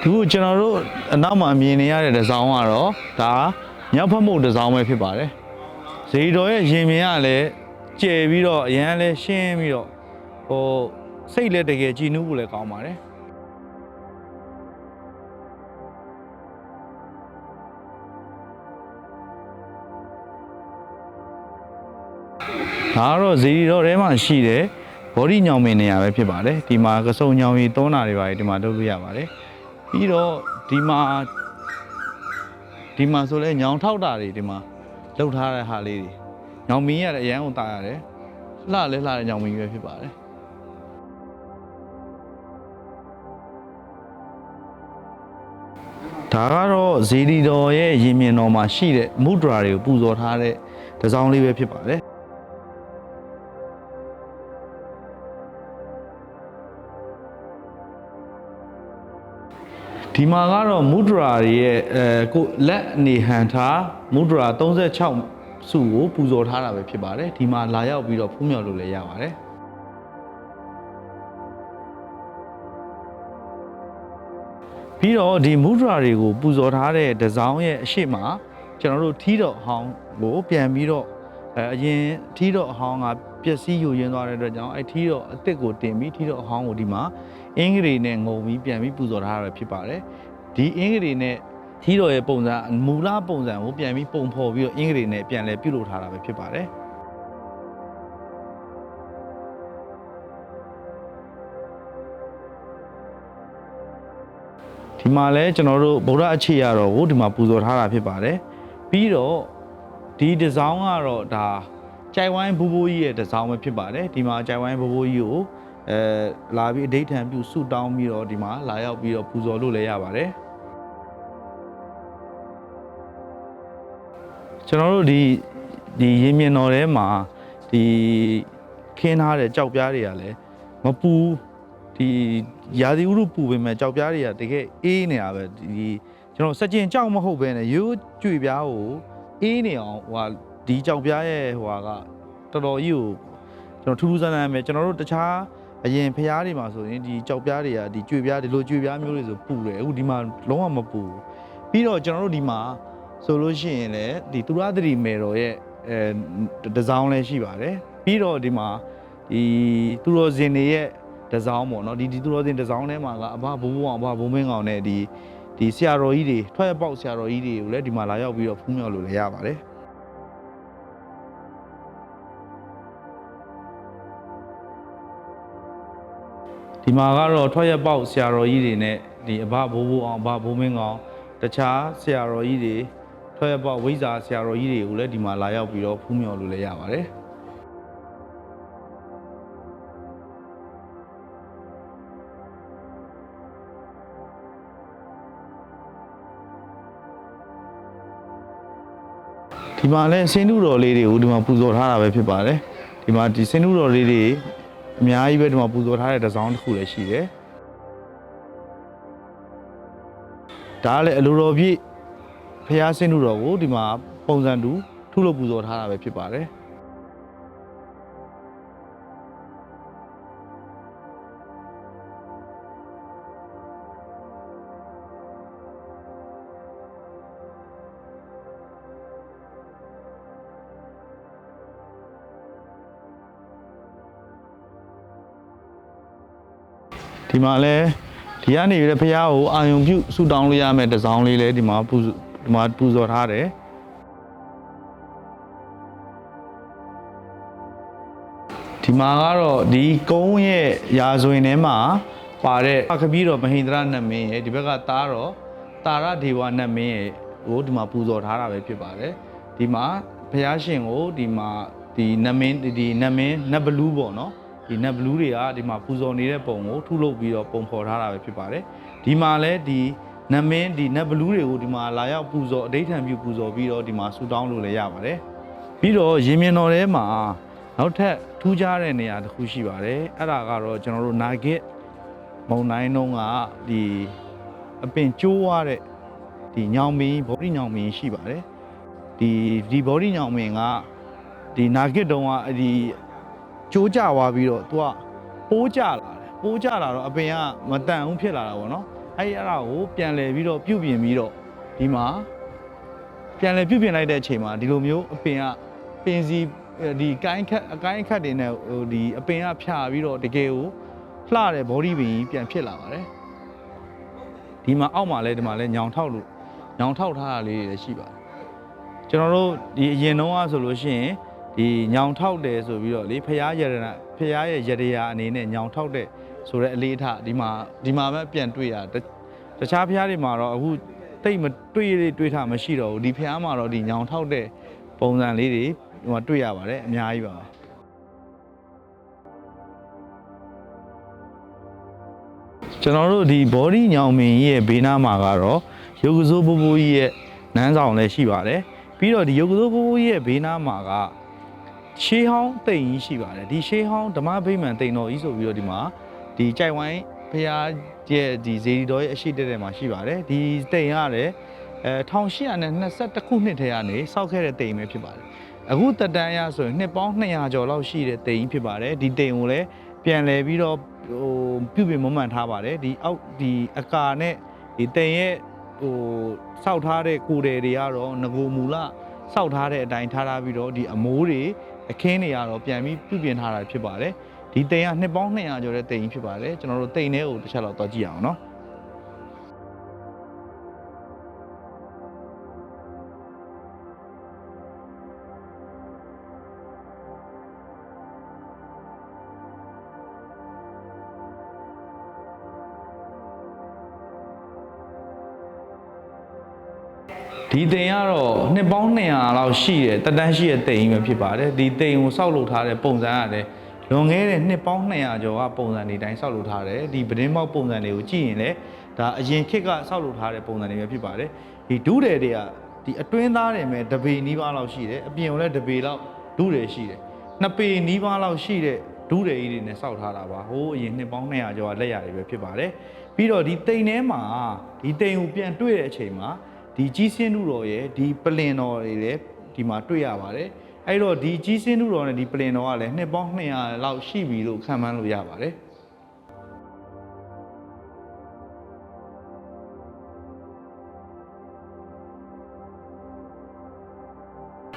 A: ဒီခုကျွန်တော်တို့အနောက်မှာမြင်နေရတဲ့တစောင်းကတော့ဒါမြောက်ဖက်မုတ်တစောင်းပဲဖြစ်ပါတယ်ဇေဒီတော်ရဲ့ရင်မြင်ရလဲကျယ်ပြီးတော့အရန်လဲရှင်းပြီးတော့ဟိုစိတ်လည်းတကယ်ကြည်နူးဖို့လည်းကောင်းပါတယ်ဒါကတော့ဇေဒီတော်ထဲမှာရှိတဲ့ဘော်ဒီညောင်မင်းနေရာပဲဖြစ်ပါတယ်ဒီမှာကစုံညောင်ကြီးသုံးတာတွေပါတယ်ဒီမှာလုပ်လို့ရပါတယ်ပြီးတော့ဒီမှာဆိုလဲညောင်ထောက်တာတွေဒီမှာလုပ်ထားတဲ့ဟာလေးတွေညောင်မင်းရတယ်အရန်ကိုတာရတယ်လှလဲလှတဲ့ညောင်မင်းပဲဖြစ်ပါတယ်ဒါကတော့ဇေဒီတော်ရဲ့ရင်မြင်တော်မှာရှိတဲ့မုဒရာတွေကိုပူဇော်ထားတဲ့တစောင်းလေးပဲဖြစ်ပါတယ်ဒီမှာကတော့မုဒရာတွေရဲ့ကိုလက်အနေဟန်ထားမုဒရာ36စုကိုပူဇော်ထားတာပဲဖြစ်ပါတယ်ဒီမှာလာရောက်ပြီးတော့ဖူးမြော်လို့လည်းရပါတယ်ပြီးတော့ဒီမုဒရာတွေကိုပူဇော်ထားတဲ့တစောင်းရဲ့အရှိမကျွန်တော်တို့ထီးတော်ဟောင်းကိုပြန်ပြီးတော့အရင်ထီးတော်ဟောင်းကပျက်စီးယိုယွင်းသွားတဲ့အတွက်ကြောင့်ထီးတော်အစ်စ်ကိုတင်ပြီးထီးတော်ဟောင်းကိုဒီမှာအင်္ဂလိပ်နဲ့ငုံပြီးပြန်ပြီးပူဇော်ထားရဖြစ်ပါတယ်ဒီအင်္ဂလိပ်နဲ့ထီးတော်ရဲ့ပုံစံမူလပုံစံကိုပြန်ပြီးပုံဖော်ပြီးတော့အင်္ဂလိပ်နဲ့ပြန်လဲပြုလုပ်ထားတာပဲဖြစ်ပါတယ် ဒီမှာလဲကျွန်တော်တို့ဗုဒ္ဓအခြေရတော်ကိုဒီမှာပူဇော်ထားတာဖြစ်ပါတယ်ပြီးတော့ဒီဒီဇိုင်းကတော့ဒါကြိုင်ဝိုင်းဘူဘူကြီးရဲ့ဒီဇိုင်းပဲဖြစ်ပါတယ်ဒီမှာကြိုင်ဝိုင်းဘူဘူကြီးကိုလာပြီးအဓိဋ္ဌာန်ပြုဆုတောင်းပြီးတော့ဒီမှာလာရောက်ပြီးတော့ပူဇော်လို့လည်းရပါတယ်ကျွန်တော်တို့ဒီရင်းမြစ်တော်ထဲမှာဒီခင်းထားတဲ့ကြောက်ပြားတွေကလည်းမပူဒီရာသီဥတုပူပေမဲ့ကြောက်ပြားတွေကတကယ်အေးနေတာပဲဒီကျွန်တော်စကြင်ကြောက်မဟုတ်ပဲနဲ့ရိုးကြွေပြားကိုအေးနေအောင်ဟိုဒီကြောက်ပြားရဲ့ဟိုကတော်တော်ကြီးကိုကျွန်တော်ထူးထူးဆန်းဆန်းပဲကျွန်တော်တို့တခြားအရင်ဖျားတွေမှာဆိုရင်ဒီကြောက်ပြားတွေကဒီကြွေပြားဒီလိုကြွေပြားမျိုးတွေဆိုပူတယ်အခုဒီမှာလုံးဝမပူပြီးတော့ကျွန်တော်တို့ဒီမှာဆိုလို့ရှိရင်လည်းဒီသူရသတိမေတော်ရဲ့ဒီဇိုင်းလည်းရှိပါတယ်ပြီးတော့ဒီမှာဒီသူတော်စင်တွေရဲ့ဒီဇိုင်းပေါ့နော်ဒီသူတော်စင်ဒီဇိုင်းထဲမှာကအဘဘိုးဘိုးအောင်အဘဘိုးမင်းကောင်နဲ့ဒီဆရာတော်ကြီးတွေထွက်ရပေါက်ဆရာတော်ကြီးတွေကိုလည်းဒီမှာလာရောက်ပြီးတော့ဖူးမြော်လို့လည်းရပါတယ်ဒီမှာကတော့ထွက်ရပေါက်ဆရာတော်ကြီးတွေနဲ့ဒီအဘဘိုးဘိုးအောင်အဘဘိုးမင်းကောင်တခြားဆရာတော်ကြီးတွေထွက်ရပေါက်ဝိဇ္ဇာဆရာတော်ကြီးတွေကိုလည်းဒီမှာလာရောက်ပြီးတော့ဖူးမြော်လို့လည်းရပါတယ်ဒီမှာလည်းစင်နုတော်လေးတွေကိုဒီမှာပူဇော်ထားတာပဲဖြစ်ပါတယ်ဒီမှာဒီစင်နုတော်လေးတွေအများကြီးပဲဒီမှာပူဇော်ထားတဲ့ဒီဇိုင်းတစ်ခုလည်းရှိတယ်ဒါလည်းအလိုတော်ပြည့်ဖျားစင်နုတော်ကိုဒီမှာပုံစံတူထုလို့ပူဇော်ထားတာပဲဖြစ်ပါတယ်ဒီမှာလဲဒီကနေရတဲ့ဖះကိုအာယုံပြုဆူတောင်းလို့ရမယ်တစောင်းလေးလဲဒီမှာပူဇော်ထားတယ်ဒီမှာကတော့ဒီကုန်းရဲ့ရာဇဝင်ထဲမှာပါတဲ့အခပီးတော်မဟိန္ဒရနတ်မင်းရဲ့ဒီဘက်ကသားတော်တာရဒေဝနတ်မင်းရဲ့ကိုဒီမှာပူဇော်ထားတာပဲဖြစ်ပါတယ်ဒီမှာဖះရှင်ကိုဒီမှာဒီနတ်မင်းဒီနတ်မင်းနတ်ဘလူးပေါ့နော်ဒီနတ်ဘလူးတွေကဒီမှာပူဇော်နေတဲ့ပုံကိုထုလုပ်ပြီးတော့ပုံဖော်ထားတာပဲဖြစ်ပါတယ်ဒီမှာလည်းဒီနတ်မင်းဒီနတ်ဘလူးတွေကိုဒီမှာလာရောက်ပူဇော်အဋိဋ္ဌံပြုပူဇော်ပြီးတော့ဒီမှာဆူတောင်းလို့လည်းရပါတယ်ပြီးတော့ရင်မြင်တော်ထဲမှာနောက်ထပ်ထူးခြားတဲ့နေရာတစ်ခုရှိပါတယ်အဲ့ဒါကတော့ကျွန်တော်တို့နာဂစ်မုံတိုင်းတုံးကဒီအပင်ကျိုးသွားတဲ့ဒီညောင်မင်းဘောဓိညောင်မင်းရှိပါတယ်ဒီဘောဓိညောင်မင်းကဒီနာဂစ်တုံးကဒီကျိုးကြသွားပြီးတော့သူကပိုးကြလာတယ်ပိုးကြလာတော့အပင်ကမတန်ဘူးဖြစ်လာတာပေါ့နော်အဲ့ဒါကိုပြန်လဲပြီးတော့ပြုတ်ပြင်ပြီးတော့ဒီမှာပြန်လဲပြုတ်ပြင်လိုက်တဲ့အချိန်မှာဒီလိုမျိုးအပင်ကပင်စီဒီအကိုင်းအခက်တွေနဲ့ဟိုဒီအပင်ကဖြာပြီးတော့တကယ်ကိုလှတဲ့ body ပင်ပြန်ဖြစ်လာပါတယ်ဒီမှာအောက်မှာလဲဒီမှာလဲညောင်ထောက်ထားတာလေးတွေလည်းရှိပါတယ်ကျွန်တော်တို့ဒီအရင်တုန်းကဆိုလို့ရှိရင်ဒီညောင်ထောက်တယ်ဆိုပြီးတော့လေဖရားရဲ့ရတရာအနေနဲ့ညောင်ထောက်တဲ့ဆိုတဲ့အလေးထားဒီမှာပဲပြန်တွေ့ရတခြားဖရားတွေမှာတော့အခုတိတ်မတွေ့ထားမရှိတော့ဘူးဒီဖရားမှာတော့ဒီညောင်ထောက်တဲ့ပုံစံလေးတွေဒီမှာတွေ့ရပါတယ်အများကြီးပါပဲကျွန်တော်တို့ဒီ body ညောင်မင်းရဲ့ဘေးနားမှာကတော့ရုပ်ကစိုးဘိုးဘိုးကြီးရဲ့နန်းဆောင်လည်းရှိပါတယ်ပြီးတော့ဒီရုပ်ကစိုးဘိုးဘိုးကြီးရဲ့ဘေးနားမှာကရှေးဟောင်းတိမ်ကြီးရှိပါတယ်ဒီရှေးဟောင်းဓမ္မဗိမာန်တိမ်တော်ကြီးဆိုပြီးတော့ဒီမှာဒီကြိုက်ဝိုင်းဖရာရဲ့ဒီဇေဒီတော်ရဲ့အရှိတဲ့မှာရှိပါတယ်ဒီတိမ်ကလည်း1822ခုနှစ်ထဲကနေစောက်ခဲ့တဲ့တိမ်ပဲဖြစ်ပါတယ်အခုတက်တန်းရဆိုရင်နှစ်ပေါင်း200ကျော်လောက်ရှိတဲ့တိမ်ဖြစ်ပါတယ်ဒီတိမ်ကိုလည်းပြန်လဲပြီးတော့ပြုပြင်မွမ်းမံထားပါတယ်ဒီအောက်ဒီအကာနဲ့ဒီတိမ်ရဲ့စောက်ထားတဲ့ကိုယ်တွေကတော့ငကိုမူလစောက်ထားတဲ့အတိုင်းထားပြီးတော့ဒီအမိုးတွေအခင်းတွေကတော့ပြန်ပြီးပြုပြင်ထားတာဖြစ်ပါတယ်ဒီတိမ်ကနှစ်ပေါင်း200ကျော်တဲ့တိမ်ဖြစ်ပါတယ်ကျွန်တော်တို့တိမ်ထဲကိုတစ်ချက်လောက်သွားကြည့်အောင်နော် ဒီတိမ်ကတော့နှစ်ပေါင်း200လောက်ရှိတယ်တက်တန်းရှိတဲ့တိမ်ပဲဖြစ်ပါတယ်ဒီတိမ်ကိုစောက်လုပ်ထားတဲ့ပုံစံရတယ်လွန်ခဲ့တဲ့နှစ်ပေါင်း200ကျော်ကပုံစံတွေတိုင်းစောက်လုပ်ထားတယ်ဒီပဒင်းပေါက်ပုံစံတွေကိုကြည့်ရင်လည်းဒါအရင်ခေတ်ကစောက်လုပ်ထားတဲ့ပုံစံတွေပဲဖြစ်ပါတယ်ဒီဒုတယ်တွေကဒီအတွင်းသားတွေမဲ့တပေနီးပါးလောက်ရှိတယ်အပြင်ကလည်းတပေလောက်ဒုတယ်ရှိတယ်နှစ်ပေနီးပါးလောက်ရှိတဲ့ဒုတယ်ကြီးတွေနဲ့စောက်ထားတာပါဟိုးအရင်နှစ်ပေါင်း200ကျော်ကလက်ရတွေပဲဖြစ်ပါတယ်ပြီးတော့ဒီတိမ်ထဲမှာဒီတိမ်ကိုပြန်တွေ့တဲ့အချိန်မှာဒီကြီးစင်းနုတော်ရဲ့ဒီပလင်တော်တွေလည်းဒီမှာတွေ့ရပါတယ်အဲ့တော့ဒီကြီးစင်းနုတော်နဲ့ဒီပလင်တော်ကလည်းနှစ်ပေါင်း200လောက်ရှိပြီလို့ခန့်မှန်းလို့ရပါတယ်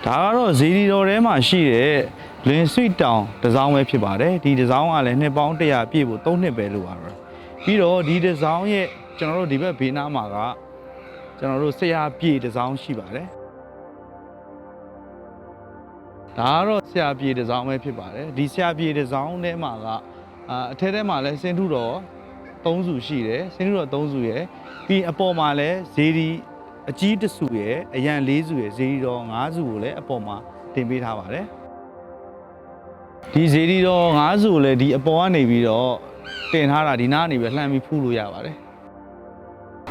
A: ဒါကတော့ဇီဒီတော်ထဲမှာရှိတဲ့လင်းဆွီတောင်တစ်စောင်းပဲဖြစ်ပါတယ်ဒီတစ်စောင်းကလည်းနှစ်ပေါင်း100ပြည့်ဖို့3နှစ်ပဲလို့ပါတော့ပြီးတော့ဒီတစ်စောင်းရဲ့ကျွန်တော်တို့ဒီဘက်ဘေးနားမှာကကျွန်တော်တို့ဆရာပြေတစ်စောင်းရှိပါတယ်ဒါကတော့ဆရာပြေတစ်စောင်းပဲဖြစ်ပါတယ်ဒီဆရာပြေတစ်စောင်းထဲမှာကအထက်ထဲမှာလည်းစင်ထုတော်3စုရှိတယ်စင်ထုတော်3စုရယ်ပြီးအပေါ်မှာလည်းဇေဒီအကြီးတစ်စုရယ်အရန်4စုရယ်ဇေဒီတော်5စုကိုလည်းအပေါ်မှာတင်ပေးထားပါတယ်ဒီဇေဒီတော်5စုကိုလည်းဒီအပေါ်ကနေပြီးတော့တင်ထားတာဒီနားကနေပဲလှမ်းပြီးဖူးလို့ရပါတယ်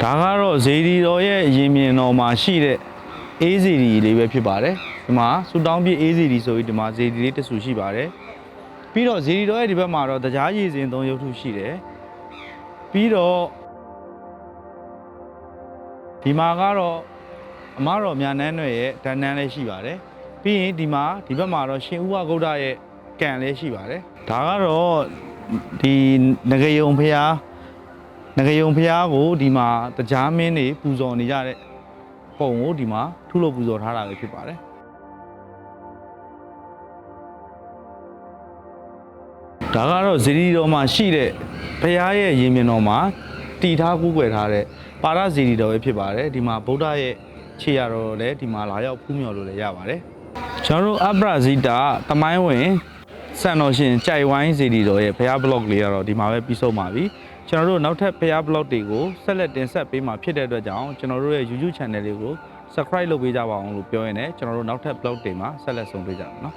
A: ဒါကတော့ဇေဒီတော်ရဲ့ရင်မြင်တော်မှာရှိတဲ့အေးဇေဒီလေးပဲဖြစ်ပါတယ်ဒီမှာဆူတောင်းပြည့်အေးဇေဒီဆိုပြီးဒီမှာဇေဒီလေးတစ်စုရှိပါတယ်ပြီးတော့ဇေဒီတော်ရဲ့ဒီဘက်မှာတော့တရားရည်စင်3ရုပ်ထုရှိတယ်ပြီးတော့ဒီမှာကတော့အမတော်မြနန်းတွေရဲ့ဓာတ်နန်းလေးရှိပါတယ်ပြီးရင်ဒီဘက်မှာတော့ရှင်ဥဝဂုဒ္ဓရဲ့ကံလေးရှိပါတယ်ဒါကတော့ဒီငကယုံဖျားကိုဒီမှာတရားမင်းတွေပူဇော်နေကြတဲ့ပုံကိုဒီမှာထုလို့ပူဇော်ထားတာပဲဖြစ်ပါတယ်ဒါကတော့ဇီဒီတော်မှာရှိတဲ့ဘုရားရဲ့ရင်မြင်တော်မှာတည်ထားကူးကွယ်ထားတဲ့ပါရဇီဒီတော်ပဲဖြစ်ပါတယ်ဒီမှာဗုဒ္ဓရဲ့ခြေရတော်လည်းဒီမှာလာရောက်ဖူးမြော်လို့လည်းရပါတယ်ကျွန်တော်တို့အပရဇိတာတမိုင်းဝင်စံတော်ရှင်ကြိုက်ဝိုင်းဇီဒီတော်ရဲ့ဘုရားဘလော့လေးကတော့ဒီမှာပဲပြီးဆုံးပါပြီကျွန်တော်တို့နောက်ထပ်ဘုရားဘလော့တွေကိုဆက်လက်တင်ဆက်ပေးမှာဖြစ်တဲ့အတွက်ကြောင့်ကျွန်တော်တို့ရဲ့ YouTube channel လေးကို subscribe လုပ်ပေးကြပါအောင်လို့ပြောရင်းနဲ့ကျွန်တော်တို့နောက်ထပ် blog တွေမှာဆက်လက်ဆုံတွေ့ကြပါမယ်နော်